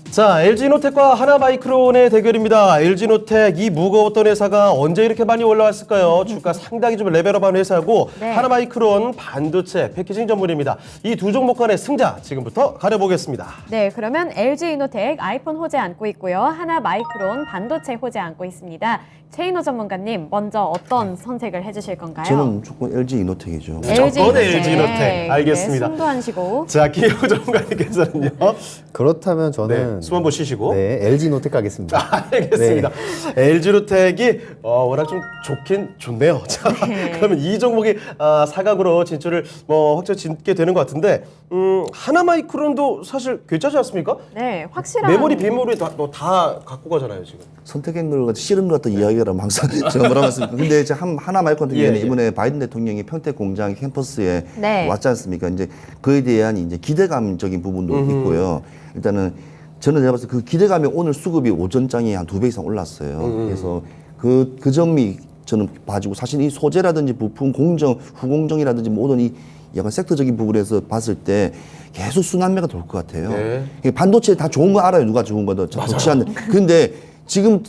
자, LG노텍과 하나마이크론의 대결입니다. LG노텍 이 무거웠던 회사가 언제 이렇게 많이 올라왔을까요? 주가 상당히 좀 레벨업한 회사고 네. 하나마이크론 반도체 패키징 전문입니다. 이 두 종목 간의 승자 지금부터 가려보겠습니다. 네, 그러면 LG이노텍 아이폰 호재 안고 있고요. 하나마이크론 반도체 호재 안고 있습니다. 최인호 전문가님, 먼저 어떤 선택을 해주실 건가요? 저는 무조건 LG 이노텍이죠. 무조건 LG 이노텍. 알겠습니다. 네, 숨도 안 쉬고. 자, 김영호 전문가님께서는요. 그렇다면 저는 숨 한번 쉬시고. 네, LG노텍 가겠습니다. 알겠습니다. LG노텍이 워낙 좀 좋긴 좋네요. 자, 네. 그러면 이 종목이 4강으로 진출을 확정 짓게 되는 것 같은데 하나마이크론도 사실 괜찮지 않습니까? 네, 확실한. 메모리 비메모리 다 갖고 가잖아요 지금. 선택한 걸 싫은 것 같다 이야기하면 항상 제가 뭐라고 했습니까? 근데 이제 하나 마이크 같은 경우에는 예, 예. 이번에 바이든 대통령이 평택 공장 캠퍼스에 네. 왔지 않습니까? 이제 그에 대한 이제 기대감적인 부분도 있고요. 일단은 저는 제가 봤을 때 그 기대감에 오늘 수급이 오전장이 한 2배 이상 올랐어요. 그래서 그 점이 저는 봐주고 사실 이 소재라든지 부품 공정, 후공정이라든지 모든 이 약간 섹터적인 부분에서 봤을 때 계속 순환매가 돌 것 같아요. 네. 이게 반도체 다 좋은 거 알아요. 누가 좋은 거든 좋지 않는. 근데 지금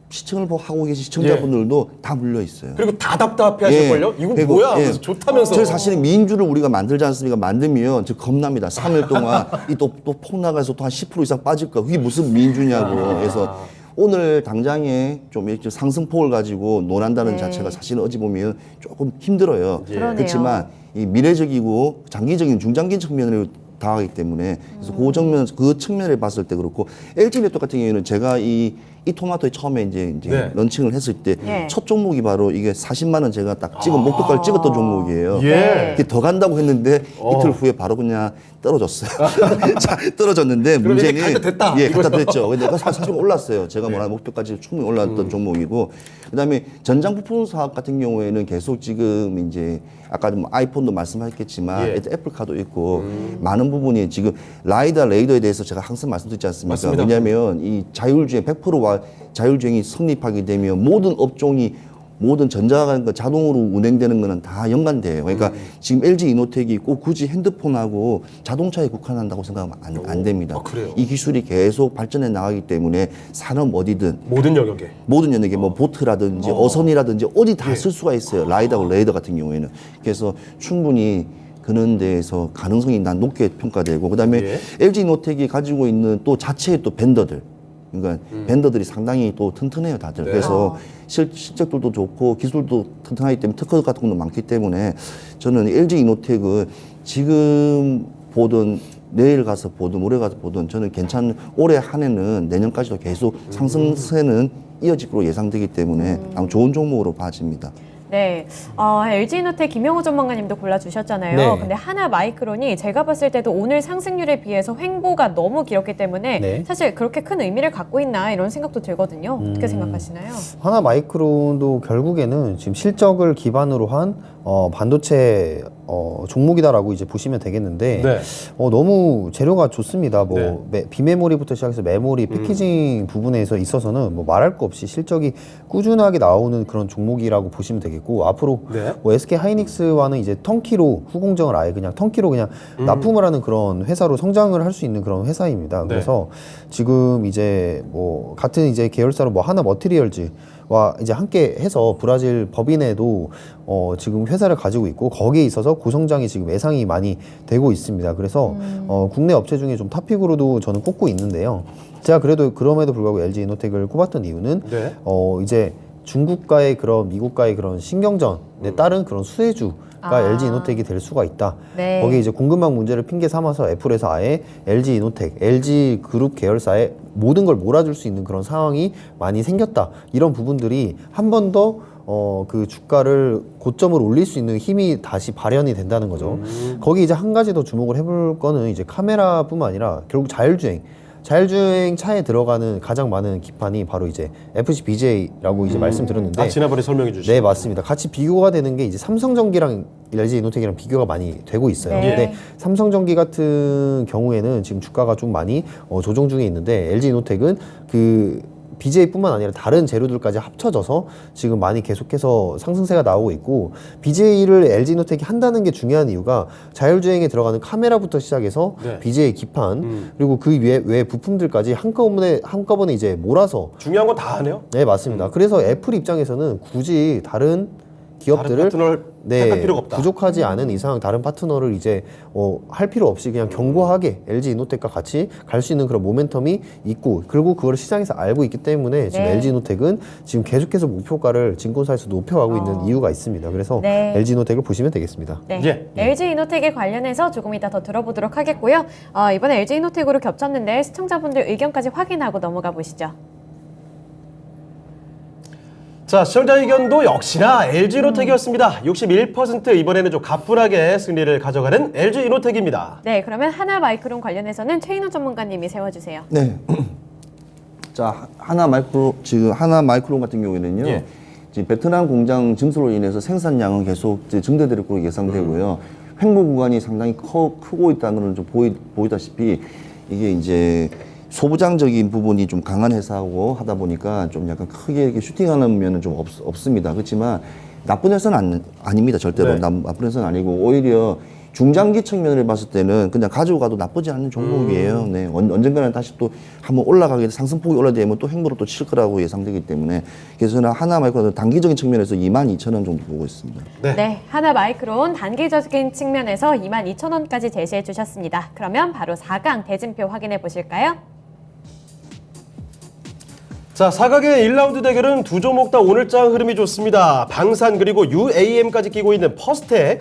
시청을 하고 계신 시청자분들도 다 물려 있어요. 그리고 다 답답해 하실걸요? 이거 그리고, 뭐야? 예. 그래서 좋다면서. 저 사실은 민주를 우리가 만들지 않습니까? 만들면 저 겁납니다. 3일 동안 이 또 폭 나가서 또 한 10% 이상 빠질 거. 그게 무슨 민주냐고. 그래서 오늘 당장에 좀 이렇게 상승폭을 가지고 논한다는 네. 자체가 사실은 어찌 보면 조금 힘들어요. 그러네요. 그렇지만 이 미래적이고 장기적인 중장기 측면을 다하기 때문에 그래서 그 측면을 봤을 때 그렇고 LG네트워크 같은 경우에는 제가 이 토마토에 처음에 이제 네. 런칭을 했을 때 예. 첫 종목이 바로 이게 40만 원 제가 딱 목표가를 찍었던 종목이에요. 예. 이게 더 간다고 했는데 이틀 후에 바로 그냥 떨어졌어요. 자, 떨어졌는데 그럼 이제 문제는 갖다 댔다, 예, 이거죠. 갖다 댔죠. 근데 사실 올랐어요. 제가 뭐라 목표까지 충분히 올랐던 종목이고 그다음에 전장 부품 사업 같은 경우에는 계속 지금 이제 아까 뭐 아이폰도 말씀하셨겠지만 예. 애플카도 있고 많은 부분이 지금 라이다 레이더에 대해서 제가 항상 말씀드리지 않습니까? 맞습니다. 왜냐하면 이 자율주행 100%와 자율주행이 성립하게 되면 모든 업종이 모든 전자가 자동으로 운행되는 거는 다 연관돼요. 그러니까 지금 LG 이노텍이 꼭 굳이 핸드폰하고 자동차에 국한한다고 생각하면 안 됩니다. 아, 그래요? 이 기술이 계속 발전해 나가기 때문에 산업 어디든 모든 영역에. 모든 연예계 뭐 보트라든지 어선이라든지 어디 다 쓸 수가 있어요. 라이다하고 레이더 같은 경우에는. 그래서 충분히 그런 데에서 가능성이 난 높게 평가되고 그다음에 예. LG 이노텍이 가지고 있는 또 자체의 또 벤더들 그러니까 벤더들이 상당히 또 튼튼해요, 다들. 그래서 실적들도 좋고 기술도 튼튼하기 때문에 특허 같은 것도 많기 때문에 저는 LG 이노텍은 지금 보던 내일 가서 보든 모레 가서 보든 저는 올해 한 해는 내년까지도 계속 상승세는 이어질 거로 예상되기 때문에 아마 좋은 종목으로 봐집니다. 네, LG이노텍 김영호 전문가님도 골라주셨잖아요. 네. 근데 하나마이크론이 제가 봤을 때도 오늘 상승률에 비해서 횡보가 너무 길었기 때문에 네. 사실 그렇게 큰 의미를 갖고 있나 이런 생각도 들거든요. 어떻게 생각하시나요? 하나 마이크론도 결국에는 지금 실적을 기반으로 한 반도체 종목이다라고 이제 보시면 되겠는데 네. 너무 재료가 좋습니다. 네. 비메모리부터 시작해서 메모리, 패키징 부분에서 있어서는 뭐 말할 거 없이 실적이 꾸준하게 나오는 그런 종목이라고 보시면 되겠고 앞으로 네. 뭐 SK 하이닉스와는 이제 턴키로 후공정을 아예 그냥 턴키로 그냥 납품을 하는 그런 회사로 성장을 할 수 있는 그런 회사입니다. 네. 그래서 지금 이제 뭐 같은 이제 계열사로 뭐 하나 머티리얼즈 와 이제 함께 해서 브라질 법인에도 지금 회사를 가지고 있고 거기에 있어서 고성장이 지금 예상이 많이 되고 있습니다. 그래서 국내 업체 중에 좀 탑픽으로도 저는 꼽고 있는데요. 제가 그래도 그럼에도 불구하고 LG 이노텍을 꼽았던 이유는 네. 이제 중국과의 그런 미국과의 그런 신경전에 따른 그런 수혜주가 LG 이노텍이 될 수가 있다. 네. 거기에 이제 공급망 문제를 핑계 삼아서 애플에서 아예 LG 이노텍, LG 그룹 계열사에 모든 걸 몰아줄 수 있는 그런 상황이 많이 생겼다. 이런 부분들이 한 번 더 그 주가를 고점으로 올릴 수 있는 힘이 다시 발현이 된다는 거죠. 거기 이제 한 가지 더 주목을 해볼 거는 이제 카메라뿐만 아니라 결국 자율주행 차에 들어가는 가장 많은 기판이 바로 이제 FCBJ라고 이제 말씀드렸는데 지난번에 설명해 주신. 네, 맞습니다. 같이 비교가 되는 게 이제 삼성전기랑 LG 이노텍이랑 비교가 많이 되고 있어요. 네. 근데 삼성전기 같은 경우에는 지금 주가가 좀 많이 조정 중에 있는데 LG 이노텍은 그 BJ뿐만 아니라 다른 재료들까지 합쳐져서 지금 많이 계속해서 상승세가 나오고 있고 BJ를 LG 이노텍이 한다는 게 중요한 이유가 자율주행에 들어가는 카메라부터 시작해서 네. BJ 기판 그리고 그 외 부품들까지 한꺼번에 이제 몰아서 중요한 건 다 하네요. 네, 맞습니다. 그래서 애플 입장에서는 굳이 다른 기업들을 다른 파트너를 택할 필요가 없다. 부족하지 않은 이상 다른 파트너를 이제 할 필요 없이 그냥 견고하게 LG 이노텍과 같이 갈 수 있는 그런 모멘텀이 있고 그리고 그걸 시장에서 알고 있기 때문에 지금 네. LG 이노텍은 지금 계속해서 목표가를 증권사에서 높여가고 있는 이유가 있습니다. 그래서 네. LG 이노텍을 보시면 되겠습니다. 네. 예. LG 이노텍에 관련해서 조금 이따 더 들어보도록 하겠고요. 이번에 LG 이노텍으로 겹쳤는데 시청자분들 의견까지 확인하고 넘어가 보시죠. 자, 시청자 의견도 역시나 LG 이노텍이었습니다. 61% 이번에는 좀 가뿐하게 승리를 가져가는 LG 이노텍입니다. 네, 그러면 하나마이크론 관련해서는 최인호 전문가님이 세워주세요. 네. 자, 지금 하나 마이크론 같은 경우에는요. 예. 지금 베트남 공장 증설로 인해서 생산량은 계속 이제 증대될 거로 예상되고요. 횡보 구간이 상당히 크고 있다는 걸 좀 보이다시피 이게 이제 소부장적인 부분이 좀 강한 회사고 하다 보니까 좀 약간 크게 이렇게 슈팅하는 면은 좀 없습니다. 그렇지만 나쁜 회사는 아닙니다. 절대로 네. 나쁜 회사는 아니고 오히려 중장기 측면을 봤을 때는 그냥 가지고 가도 나쁘지 않은 종목이에요. 네. 언젠가는 다시 또 한번 올라가게 상승폭이 올라되면 또 횡보로 또 칠 거라고 예상되기 때문에 그래서 저는 하나마이크론 단기적인 측면에서 22,000원 정도 보고 있습니다. 네, 하나마이크론 단기적인 측면에서 22,000원까지 제시해 주셨습니다. 그러면 바로 4강 대진표 확인해 보실까요? 자, 4강의 1라운드 대결은 두 종목 다 오늘장 흐름이 좋습니다. 방산 그리고 UAM까지 끼고 있는 퍼스텍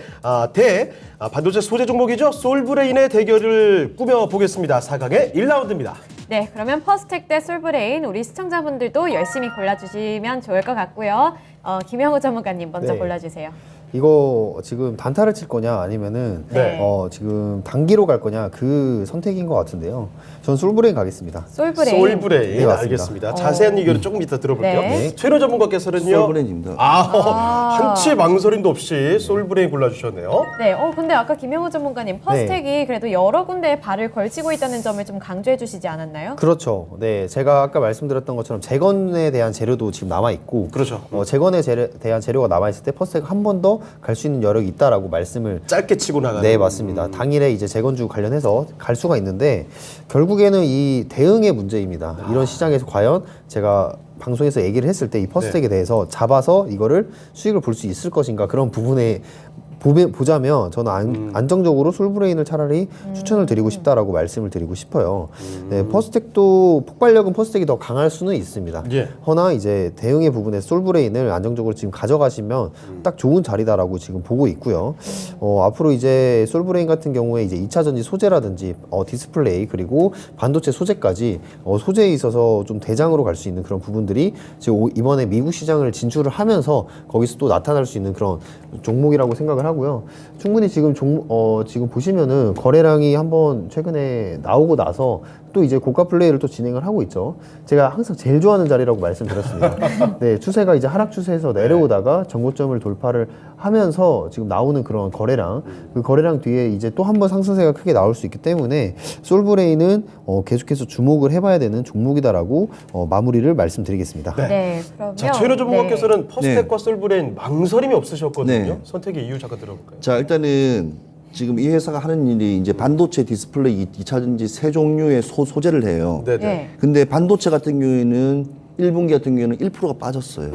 반도체 소재 종목이죠. 솔브레인의 대결을 꾸며보겠습니다. 4강의 1라운드입니다. 네, 그러면 퍼스텍 대 솔브레인 우리 시청자분들도 열심히 골라주시면 좋을 것 같고요. 김영우 전문가님 먼저 네. 골라주세요. 이거 지금 단타를 칠 거냐 아니면은 네. 지금 단기로 갈 거냐 그 선택인 것 같은데요. 전 솔브레인 가겠습니다. 솔브레인. 솔브레인 네, 맞습니다. 알겠습니다. 자세한 의견을 조금 이따 들어볼게요. 네. 최인호 전문가께서는요. 솔브레인입니다. 한치 망설임도 없이 솔브레인 골라주셨네요. 네, 근데 아까 김영호 전문가님 퍼스텍이 그래도 여러 군데에 발을 걸치고 있다는 점을 좀 강조해 주시지 않았나요? 그렇죠. 네, 제가 아까 말씀드렸던 것처럼 재건에 대한 재료도 지금 남아 있고, 그렇죠. 재건에 대한 재료가 남아 있을 때 퍼스텍 한 번 더 갈 수 있는 여력이 있다라고 말씀을. 짧게 치고 나가는. 네, 맞습니다. 당일에 이제 재건주 관련해서 갈 수가 있는데 결국에는 이 대응의 문제입니다. 이런 시장에서 과연 제가 방송에서 얘기를 했을 때 이 퍼스텍에 대해서 잡아서 이거를 수익을 볼 수 있을 것인가 그런 보자면 저는 안정적으로 솔브레인을 차라리 추천을 드리고 싶다라고 말씀을 드리고 싶어요. 네, 퍼스텍도 폭발력은 퍼스텍이 더 강할 수는 있습니다. 예. 허나 이제 대응의 부분에 솔브레인을 안정적으로 지금 가져가시면 딱 좋은 자리다라고 지금 보고 있고요. 앞으로 이제 솔브레인 같은 경우에 이제 2차 전지 소재라든지 디스플레이 그리고 반도체 소재까지 소재에 있어서 좀 대장으로 갈 수 있는 그런 부분들이 지금 이번에 미국 시장을 진출을 하면서 거기서 또 나타날 수 있는 그런 종목이라고 생각을 하고요. 충분히 지금 지금 보시면은 거래량이 한번 최근에 나오고 나서 또 이제 고가 플레이를 또 진행을 하고 있죠. 제가 항상 제일 좋아하는 자리라고 말씀드렸습니다. 네, 추세가 이제 하락 추세에서 내려오다가 전고점을 돌파를 하면서 지금 나오는 그런 거래량, 그 거래량 뒤에 이제 또 한 번 상승세가 크게 나올 수 있기 때문에 솔브레인은 계속해서 주목을 해봐야 되는 종목이다라고 마무리를 말씀드리겠습니다. 네, 그러면 자, 최현우 전문가께서는 퍼스텍과 솔브레인 망설임이 없으셨거든요. 네. 선택의 이유 잠깐 들어볼까요? 자, 일단은 지금 이 회사가 하는 일이 이제 반도체 디스플레이 2차 전지 세 종류의 소재를 해요. 네네. 네. 근데 반도체 같은 경우에는 1분기 같은 경우에는 1%가 빠졌어요.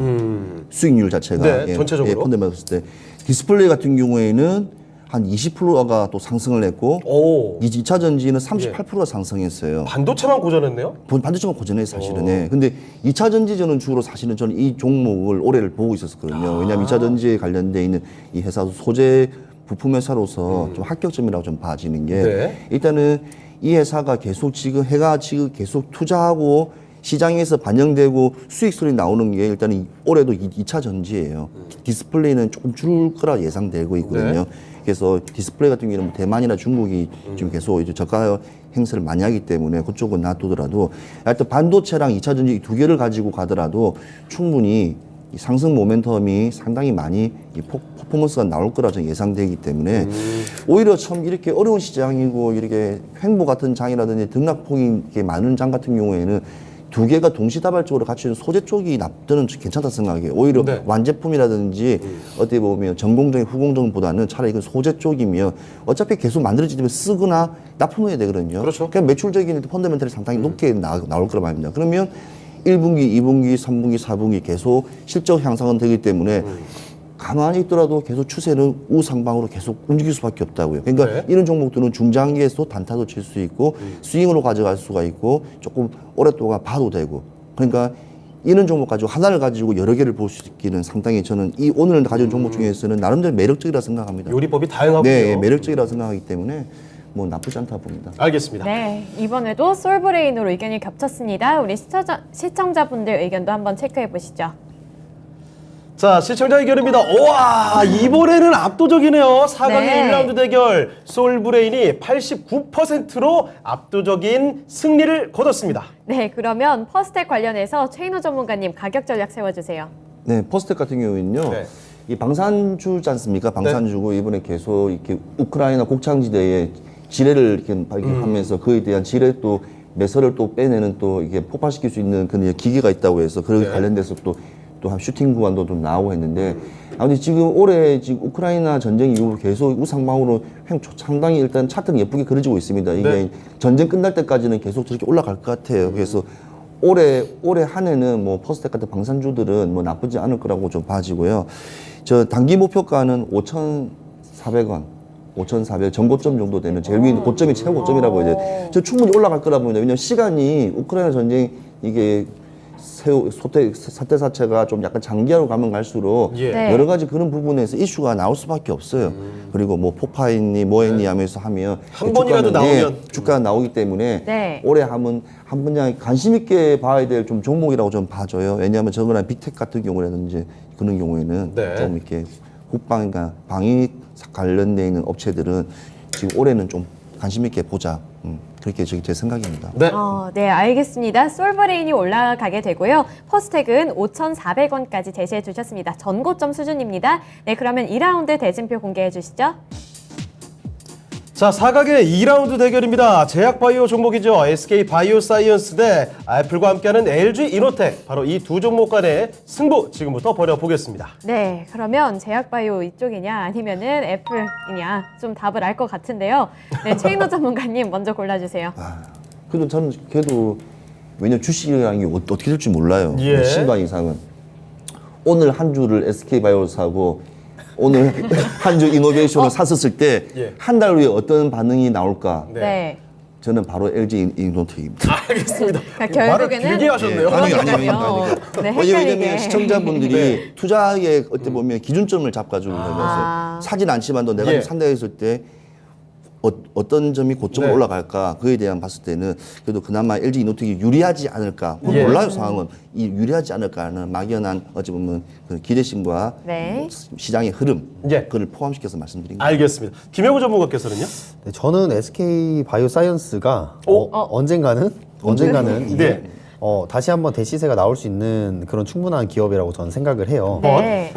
수익률 자체가. 네, 전체적으로. 펀드만 봤을 때. 디스플레이 같은 경우에는 한 20%가 또 상승을 했고, 오. 2차 전지는 38%가 상승했어요. 반도체만 고전했네요? 반도체만 고전해 사실은. 예. 근데 2차 전지전은 주로 사실은 저는 이 종목을 올해를 보고 있었거든요. 왜냐하면 2차 전지에 관련돼 있는 이 회사도 소재 부품 회사로서 좀 합격점이라고 좀 봐지는 게 네. 일단은 이 회사가 계속 지금 해가 지금 계속 투자하고 시장에서 반영되고 수익성이 나오는 게 일단은 올해도 2차 전지예요. 디스플레이는 조금 줄 거라 예상되고 있거든요. 네. 그래서 디스플레이 같은 경우는 대만이나 중국이 지금 계속 이제 저가 행세를 많이 하기 때문에 그쪽은 놔두더라도 하여튼 반도체랑 2차 전지 이 두 개를 가지고 가더라도 충분히 이 상승 모멘텀이 상당히 많이 이 퍼포먼스가 나올 거라 저는 예상되기 때문에 오히려 참 이렇게 어려운 시장이고 이렇게 횡보 같은 장이라든지 등락폭이 이렇게 많은 장 같은 경우에는 두 개가 동시다발적으로 같이 있는 소재 쪽이 저는 괜찮다 생각해요. 오히려 네. 완제품이라든지 어떻게 보면 전공적인 후공정보다는 차라리 그 소재 쪽이면 어차피 계속 만들어지면 쓰거나 납품해야 되거든요. 그렇죠. 그냥 매출적인 펀더멘털이 상당히 높게 나올 거란 말입니다. 그러면 1분기, 2분기, 3분기, 4분기 계속 실적 향상은 되기 때문에 가만히 있더라도 계속 추세는 우상방으로 계속 움직일 수밖에 없다고요. 그러니까 네. 이런 종목들은 중장기에서 단타도 칠 수 있고 스윙으로 가져갈 수가 있고 조금 오랫동안 봐도 되고 그러니까 이런 종목 가지고 하나를 가지고 여러 개를 볼 수 있기는 상당히 저는 이 오늘 가진 종목 중에서는 나름대로 매력적이라 생각합니다. 요리법이 다양하고요. 네, 매력적이라 생각하기 때문에 뭐 나쁘지 않다 봅니다. 알겠습니다. 네, 이번에도 솔브레인으로 의견이 겹쳤습니다. 우리 시청자분들 의견도 한번 체크해 보시죠. 자, 시청자 의견입니다. 우와, 이번에는 압도적이네요. 4강의 네. 1라운드 대결. 솔브레인이 89%로 압도적인 승리를 거뒀습니다. 네, 그러면 퍼스텍 관련해서 최인호 전문가님 가격 전략 세워주세요. 네, 퍼스텍 같은 경우에는요. 네. 이 방산주지 않습니까? 방산주고 이번에 계속 이렇게 우크라이나 곡창지대에 지뢰를 이렇게 발견하면서 그에 대한 지뢰 또 매설을 또 빼내는 또 이게 폭발시킬 수 있는 그런 기계가 있다고 해서 그 네. 관련돼서 또 한 슈팅 구간도 좀 나오고 했는데 아무튼 지금 올해 지금 우크라이나 전쟁 이후로 계속 우상방으로 상당히 일단 차트는 예쁘게 그려지고 있습니다. 이게 네. 전쟁 끝날 때까지는 계속 저렇게 올라갈 것 같아요. 그래서 올해 한 해는 뭐 퍼스텍 같은 방산주들은 뭐 나쁘지 않을 거라고 좀 봐지고요. 저 단기 목표가는 5,400원. 5,400 전고점 정도 되는 제일 위에 고점이 최고점이라고 이제 저 충분히 올라갈 거라 봅니다. 왜냐면 시간이 우크라이나 전쟁 이게 사태 자체가 좀 약간 장기화로 가면 갈수록 예. 네. 여러 가지 그런 부분에서 이슈가 나올 수밖에 없어요. 그리고 뭐 포파이니 뭐했니 하면서 하면 한 번이라도 나오면. 주가가 나오기 때문에 네. 올해 한 분야 관심 있게 봐야 될 좀 종목이라고 좀 봐줘요. 왜냐하면 저거나 빅텍 같은 경우라든지 그런 경우에는 네. 좀 이렇게 국방이나 방위 관련돼 있는 업체들은 지금 올해는 좀 관심 있게 보자. 그렇게 제 생각입니다. 네. 네, 알겠습니다. 솔브레인이 올라가게 되고요. 퍼스텍은 5,400원까지 제시해 주셨습니다. 전고점 수준입니다. 네, 그러면 2라운드 대진표 공개해 주시죠. 자, 4강의 2라운드 대결입니다. 제약바이오 종목이죠. SK바이오사이언스 대 애플과 함께하는 LG이노텍. 바로 이 두 종목 간의 승부 지금부터 벌여보겠습니다. 네, 그러면 제약바이오 이쪽이냐 아니면은 애플이냐 좀 답을 알 것 같은데요. 네, 최인호 전문가님 먼저 골라주세요. 그래도 저는 그래도 왜냐면 주식이라는 게 어떻게 될지 몰라요. 예. 신반 이상은 오늘 한 주를 SK바이오 사고 오늘 한주 이노베이션을 샀었을 때 예. 한 달 후에 어떤 반응이 나올까? 네. 네. 저는 바로 LG 이노텍입니다. 알겠습니다. 그러니까 말을 결국에는 길게 하셨네요. 그러니까요. 네, 왜냐면 헷갈리게. 시청자분들이 네. 투자에 어떻게 보면 기준점을 잡가지고 아. 사진 않지만도 내가 예. 산다 했을 때 어떤 점이 고점으로 네. 올라갈까 그에 대한 봤을 때는 그래도 그나마 LG 이노텍이 유리하지 않을까 예. 몰라요 상황은 이 유리하지 않을까 하는 막연한 어찌 보면 그 기대심과 네. 시장의 흐름 예. 그걸 포함시켜서 말씀드린 거예요. 알겠습니다. 김영우 전문가께서는요? 네, 저는 SK 바이오사이언스가 오. 언젠가는 이게 네. 다시 한번 대시세가 나올 수 있는 그런 충분한 기업이라고 저는 생각을 해요. 네.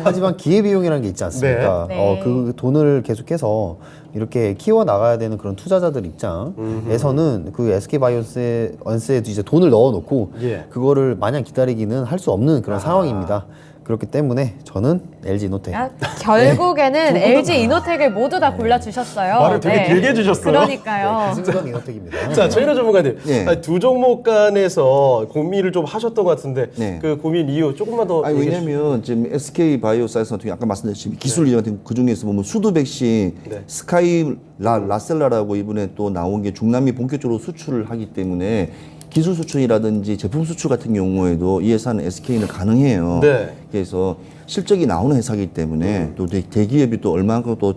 하지만 기회비용이라는 게 있지 않습니까? 네. 네. 그 돈을 계속해서 이렇게 키워 나가야 되는 그런 투자자들 입장에서는 그 SK 바이오사이언스에 이제 돈을 넣어놓고 예. 그거를 마냥 기다리기는 할 수 없는 그런 상황입니다. 그렇기 때문에 저는 LG 이노텍. 아, 결국에는 LG 이노텍을 모두 다 골라주셨어요. 말을 되게 길게 해주셨어요. 그러니까요. 승전 이노텍입니다. 자, 최인호 전문가님. 네. 아니, 두 종목 간에서 고민을 좀 하셨던 것 같은데 네. 그 고민 이유 조금만 더 아니 얘기해 왜냐면 지금 SK 바이오사이언스 같은 경우 아까 말씀드렸지만 기술 같은 그 중에서 보면 수두 백신 네. 스카이 라셀라라고 이번에 또 나온 게 중남미 본격적으로 수출을 하기 때문에 기술 수출이라든지 제품 수출 같은 경우에도 이 회사는 SK는 가능해요. 네. 그래서 실적이 나오는 회사이기 때문에 또 대기업이 또 얼마만큼 또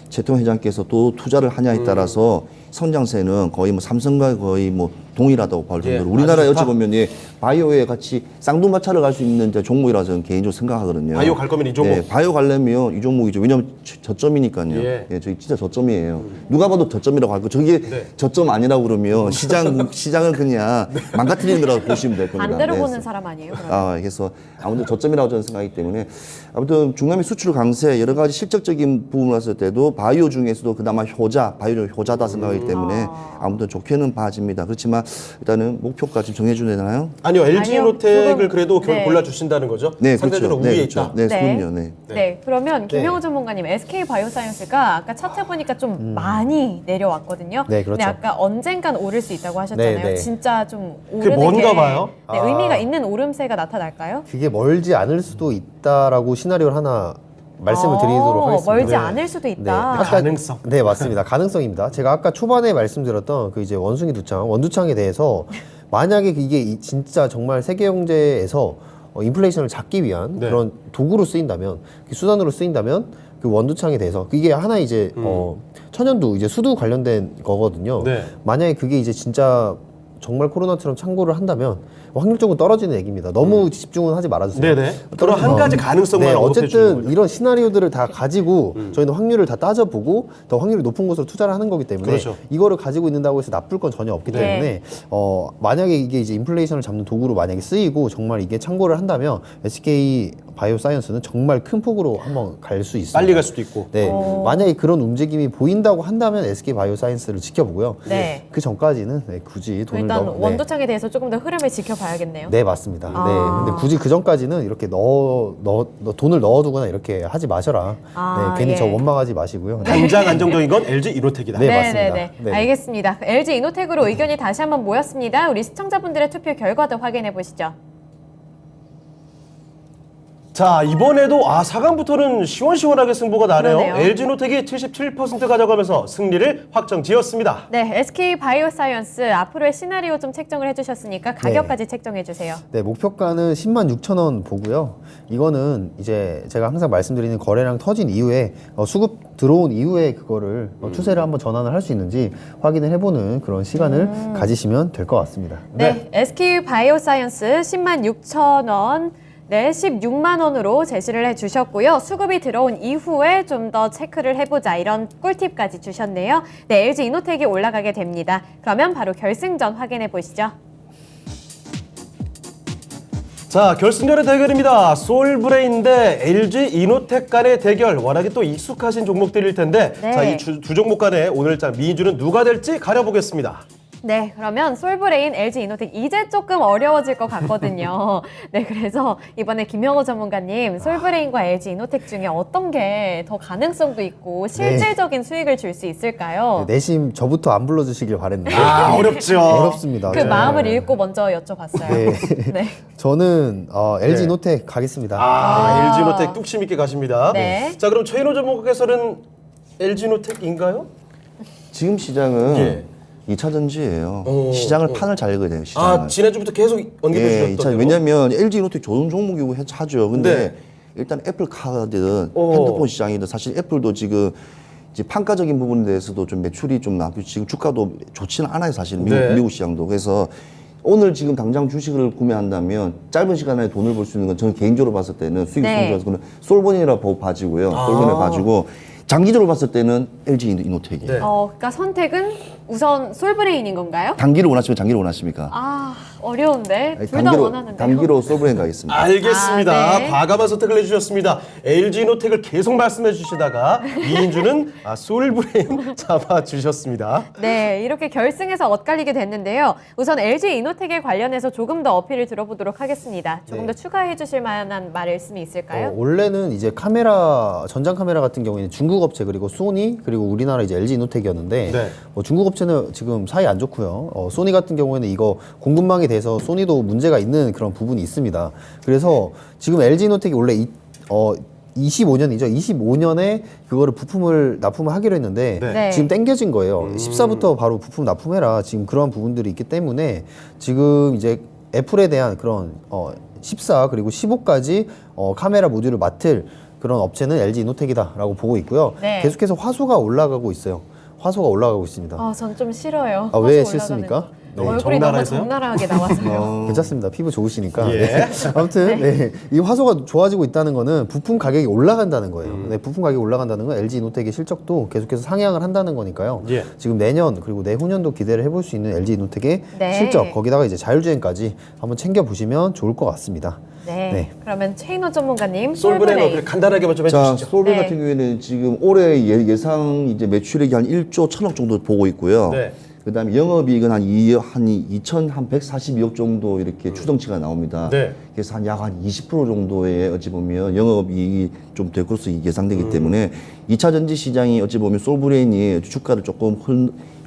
재통 회장께서 또 투자를 하냐에 따라서 성장세는 거의 뭐 삼성과 거의 뭐 동일하다고 볼 예, 정도로 우리나라에 아주 좋다. 어찌 보면 예, 바이오에 같이 쌍둥마차를 갈 수 있는 이제 종목이라서 저는 개인적으로 생각하거든요. 바이오 갈 거면 이 종목. 네, 바이오 가려면 이 종목이죠. 왜냐면 저점이니까요. 예. 예, 저기 진짜 저점이에요. 누가 봐도 저점이라고 할거 저게 네. 저점 아니라고 그러면 시장을 그냥 망가뜨리는 거라고 보시면 될 겁니다. 반대로 네, 보는 그래서. 사람 아니에요? 그러면? 아, 그래서 아무튼 저점이라고 저는 생각하기 때문에 아무튼 중남미 수출 강세 여러 가지 실적적인 부분을 봤을 때도 바이오 중에서도 그나마 바이오 효자다 생각하기 때문에 아무튼 좋게는 봐집니다. 그렇지만 일단은 목표가 지금 정해줘야 되나요? 아니요, LG 아니요, 이노텍을 조금- 그래도 네. 골라주신다는 거죠? 네, 상대적으로 그렇죠. 우위에 네, 있다. 그렇죠. 네, 네. 그럼요. 네. 네, 그러면 네. 김영호 전문가님, SK 바이오사이언스가 아까 차트 보니까 좀 많이 내려왔거든요. 네, 그렇죠. 근데 아까 언젠간 오를 수 있다고 하셨잖아요. 네, 네. 진짜 좀 그게 오르는 뭔가 게 봐요? 네, 아. 의미가 있는 오름세가 나타날까요? 그게 멀지 않을 수도 있다라고 시나리오를 하나 말씀을 드리도록 하겠습니다. 멀지 네. 않을 수도 네, 있다. 아까- 가능성. 네, 맞습니다. 가능성입니다. 제가 아까 초반에 말씀드렸던 그 이제 원숭이 두창, 원두창에 대해서 만약에 이게 진짜 정말 세계 경제에서 인플레이션을 잡기 위한 네. 그런 도구로 쓰인다면, 그 수단으로 쓰인다면 그 원두창에 대해서 이게 하나 이제 천연두 이제 수두 관련된 거거든요. 네. 만약에 그게 이제 진짜 정말 코로나처럼 창고를 한다면 확률적으로 떨어지는 얘기입니다. 너무 집중은 하지 말아주세요. 네네. 그런 한 가지 가능성만 네, 언급해 주는 어쨌든 거죠. 이런 시나리오들을 다 가지고 저희는 확률을 다 따져보고 더 확률이 높은 곳으로 투자를 하는 거기 때문에 그렇죠. 이거를 가지고 있는다고 해서 나쁠 건 전혀 없기 네. 때문에 만약에 이게 이제 인플레이션을 잡는 도구로 만약에 쓰이고 정말 이게 창고를 한다면 SK 바이오사이언스는 정말 큰 폭으로 한번 갈 수 있습니다. 빨리 갈 수도 있고. 네, 만약에 그런 움직임이 보인다고 한다면 SK 바이오사이언스를 지켜보고요. 네. 그 전까지는 네, 굳이 돈을 일단 넣어. 원두창에 대해서 조금 더 흐름을 지켜봐야겠네요. 네, 맞습니다. 아. 네, 근데 굳이 그 전까지는 이렇게 돈을 넣어두거나 이렇게 하지 마셔라. 아, 네, 괜히 예. 저 원망하지 마시고요. 당장 안정적인 건 LG 이노텍이다. 네, 네, 맞습니다. 네, 네. 네. 알겠습니다. LG 이노텍으로 의견이 다시 한번 모였습니다. 우리 시청자분들의 투표 결과도 확인해 보시죠. 자, 이번에도 4강부터는 시원시원하게 승부가 나네요. 그러네요. LG 이노텍이 77% 가져가면서 승리를 확정지었습니다. 네, SK 바이오사이언스 앞으로의 시나리오 좀 책정을 해주셨으니까 가격까지 책정해 주세요. 네, 목표가는 10만 6천 원 보고요. 이거는 이제 제가 항상 말씀드리는 거래량 터진 이후에 수급 들어온 이후에 그거를 추세를 한번 전환을 할 수 있는지 확인을 해보는 그런 시간을 가지시면 될 것 같습니다. 네, SK 바이오사이언스 10만 6천 원. 네, 16만 원으로 제시를 해주셨고요. 수급이 들어온 이후에 좀 더 체크를 해보자 이런 꿀팁까지 주셨네요. 네, LG 이노텍이 올라가게 됩니다. 그러면 바로 결승전 확인해 보시죠. 자, 결승전의 대결입니다. 솔브레인 대 LG 이노텍 간의 대결. 워낙에 또 익숙하신 종목들일 텐데 네. 자, 이 두 종목 간에 오늘 자 미주는 누가 될지 가려보겠습니다. 네, 그러면 솔브레인, LG 이노텍 이제 조금 어려워질 것 같거든요. 네, 그래서 이번에 김영호 전문가님, 솔브레인과 LG 이노텍 중에 어떤 게 더 가능성도 있고 실질적인 수익을 줄 수 있을까요? 내심 저부터 안 불러주시길 바랬는데 어렵죠. 어렵습니다. 그 마음을 읽고 먼저 여쭤봤어요. 네. 저는 LG 이노텍 가겠습니다. LG 이노텍 뚝심 있게 가십니다. 네. 자, 그럼 최인호 전문가께서는 LG 이노텍인가요? 지금 시장은 예. 2차 전지예요. 오, 시장을 판을 잘 읽어야 돼요. 시장을. 지난주부터 계속 언급해 예, 주셨던 왜냐하면 LG 이노텍 좋은 종목이고 하죠. 근데 네. 일단 애플 카드든 오. 핸드폰 시장이든 사실 애플도 지금 이제 판가적인 부분에 대해서도 좀 매출이 좀 나고 지금 주가도 좋지는 않아요. 사실 네. 미국 시장도. 그래서 오늘 지금 당장 주식을 구매한다면 짧은 시간 안에 돈을 벌 수 있는 건 저는 개인적으로 봤을 때는 수익 네. 성장에서 그는 솔본이라 봐지고요. 솔본에 봐지고 장기적으로 봤을 때는 LG 이노텍이에요. 네. 그러니까 선택은 우선 솔브레인인 건가요? 단기를 원하시면 장기를 원하십니까? 아, 어려운데. 아니, 둘 다 원하는데요. 단기로 솔브레인 가겠습니다. 알겠습니다. 아, 네. 과감한 선택을 해주셨습니다. LG 이노텍을 계속 말씀해 주시다가 이인주는 솔브레인 잡아주셨습니다. 네, 이렇게 결승에서 엇갈리게 됐는데요. 우선 LG 이노텍에 관련해서 조금 더 어필을 들어보도록 하겠습니다. 조금 더 추가해 주실 만한 말씀이 있을까요? 원래는 이제 전장 카메라 같은 경우에는 중국 업체 그리고 소니 그리고 우리나라 이제 LG 이노텍이었는데 네. 중국 업체는 지금 사이 안 좋고요. 소니 같은 경우에는 이거 공급망에 대해서 소니도 문제가 있는 그런 부분이 있습니다. 그래서 지금 LG 이노텍이 원래 25년이죠. 25년에 그거를 부품을 납품을 하기로 했는데 네. 네. 지금 땡겨진 거예요. 14부터 바로 부품 납품해라. 지금 그런 부분들이 있기 때문에 지금 이제 애플에 대한 그런 14 그리고 15까지 카메라 모듈을 맡을 그런 업체는 LG 이노텍이다라고 보고 있고요. 네. 계속해서 화소가 올라가고 있어요. 화소가 올라가고 있습니다. 전 좀 싫어요. 아, 왜 화소 싫습니까? 올라가는 거. 네, 얼굴이 적나라해서요? 너무 적나라하게 나와서요. 괜찮습니다. 피부 좋으시니까. 예. 네. 아무튼 네. 이 화소가 좋아지고 있다는 거는 부품 가격이 올라간다는 거예요. 네, 부품 가격이 올라간다는 건 LG 이노텍의 실적도 계속해서 상향을 한다는 거니까요. 예. 지금 내년 그리고 내후년도 기대를 해볼 수 있는 LG 이노텍의 네. 실적 거기다가 이제 자율주행까지 한번 챙겨 보시면 좋을 것 같습니다. 네. 네. 그러면 최인호 전문가님 솔브레인 솔브레인. 어필 간단하게 좀 자, 해주시죠. 솔브레인 네. 같은 경우에는 지금 올해 예상 이제 매출액이 한 1조 1천억 정도 보고 있고요. 네. 그다음에 영업이익은 한 2,142억 정도 이렇게 추정치가 나옵니다. 네. 그래서 약 한 20% 정도의 어찌 보면 영업이익이 좀 될 것으로 예상되기 때문에 2차 전지 시장이 어찌 보면 솔브레인이 주가를 조금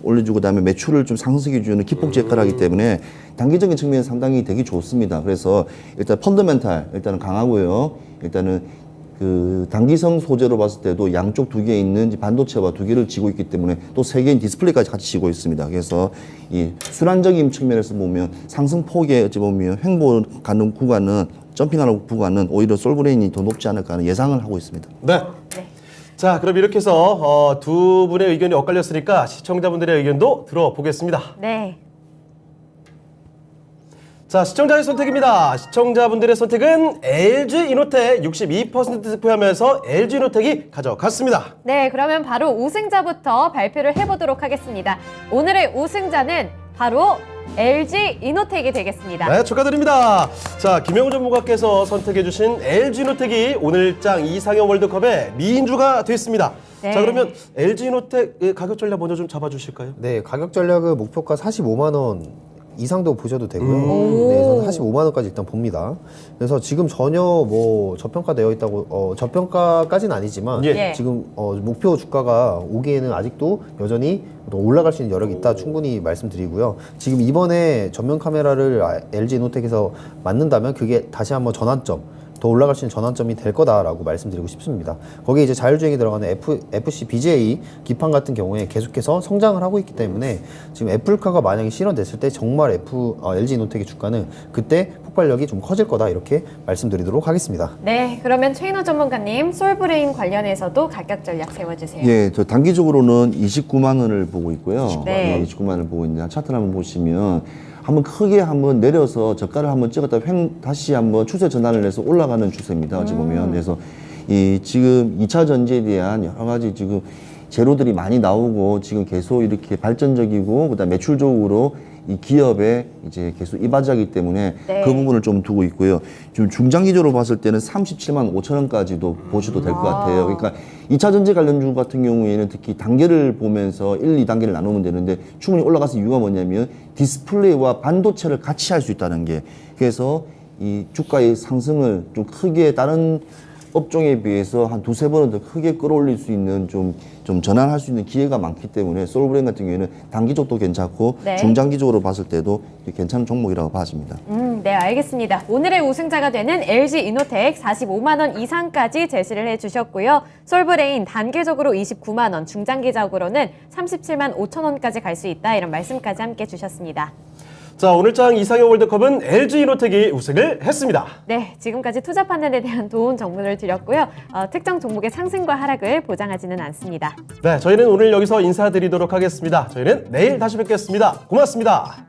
올려주고 그다음에 매출을 좀 상승해주는 기폭제 역할을 하기 때문에 단기적인 측면에 상당히 되게 좋습니다. 그래서 일단 펀더멘탈 일단은 강하고요. 일단은 그 단기성 소재로 봤을 때도 양쪽 두 개 있는 반도체와 두 개를 지고 있기 때문에 또 세 개인 디스플레이까지 같이 지고 있습니다. 그래서 이 순환적인 측면에서 보면 상승폭에 어찌 보면 횡보가는 구간은 점핑하는 구간은 오히려 솔브레인이 더 높지 않을까 하는 예상을 하고 있습니다. 네. 자, 그럼 이렇게 해서 두 분의 의견이 엇갈렸으니까 시청자분들의 의견도 들어보겠습니다. 네. 자, 시청자의 선택입니다. 시청자분들의 선택은 LG 이노텍 62% 득표하면서 LG 이노텍이 가져갔습니다. 네, 그러면 바로 우승자부터 발표를 해보도록 하겠습니다. 오늘의 우승자는 바로 LG 이노텍이 되겠습니다. 네, 축하드립니다. 자, 김영우 전문가께서 선택해주신 LG 이노텍이 오늘장 이상형 월드컵의 미인주가 됐습니다. 네. 자, 그러면 LG 이노텍 가격 전략 먼저 좀 잡아주실까요? 네, 가격 전략은 목표가 45만 원 이상도 보셔도 되고요. 오. 네, 저는 45만 원까지 일단 봅니다. 그래서 지금 전혀 뭐 저평가되어 있다고 저평가까지는 아니지만 예. 지금 목표 주가가 오기에는 아직도 여전히 또 올라갈 수 있는 여력이 있다 충분히 말씀드리고요. 지금 이번에 전면 카메라를 LG 이노텍에서 맞는다면 그게 다시 한번 전환점 더 올라갈 수 있는 전환점이 될 거다라고 말씀드리고 싶습니다. 거기에 이제 자율주행이 들어가는 FC BGA 기판 같은 경우에 계속해서 성장을 하고 있기 때문에 지금 애플카가 만약에 실현됐을 때 정말 LG 이노텍의 주가는 그때 폭발력이 좀 커질 거다 이렇게 말씀드리도록 하겠습니다. 네, 그러면 최인호 전문가님 솔브레인 관련해서도 가격 전략 세워주세요. 예, 저 단기적으로는 29만 원을 보고 있고요. 네. 29만 원을 보고 있는데 차트를 한번 보시면 한번 크게 한번 내려서 저가를 한번 찍었다 다시 한번 추세 전환을 해서 올라가는 추세입니다. 어찌 보면. 그래서 이 지금 2차 전지에 대한 여러 가지 지금 재료들이 많이 나오고 지금 계속 이렇게 발전적이고 그다음 매출적으로 이 기업의 이제 계속 이바지하기 때문에 네. 그 부분을 좀 두고 있고요. 지금 중장기적으로 봤을 때는 37만 5천 원까지도 보셔도 될 것 같아요. 그러니까 2차 전지 관련주 같은 경우에는 특히 단계를 보면서 1, 2단계를 나누면 되는데 충분히 올라가서 이유가 뭐냐면 디스플레이와 반도체를 같이 할 수 있다는 게, 그래서 이 주가의 상승을 좀 크게 다른 업종에 비해서 한 두세 번은 더 크게 끌어올릴 수 있는 좀 전환할 수 있는 기회가 많기 때문에 솔브레인 같은 경우에는 단기적도 괜찮고 네. 중장기적으로 봤을 때도 괜찮은 종목이라고 봐집니다. 네, 알겠습니다. 오늘의 우승자가 되는 LG 이노텍 45만 원 이상까지 제시를 해주셨고요. 솔브레인 단기적으로 29만 원, 중장기적으로는 37만 5천 원까지 갈 수 있다, 이런 말씀까지 함께 주셨습니다. 자, 오늘 장 이상형 월드컵은 LG 이노텍이 우승을 했습니다. 네, 지금까지 투자 판단에 대한 좋은 정보를 드렸고요. 특정 종목의 상승과 하락을 보장하지는 않습니다. 네, 저희는 오늘 여기서 인사드리도록 하겠습니다. 저희는 내일 다시 뵙겠습니다. 고맙습니다.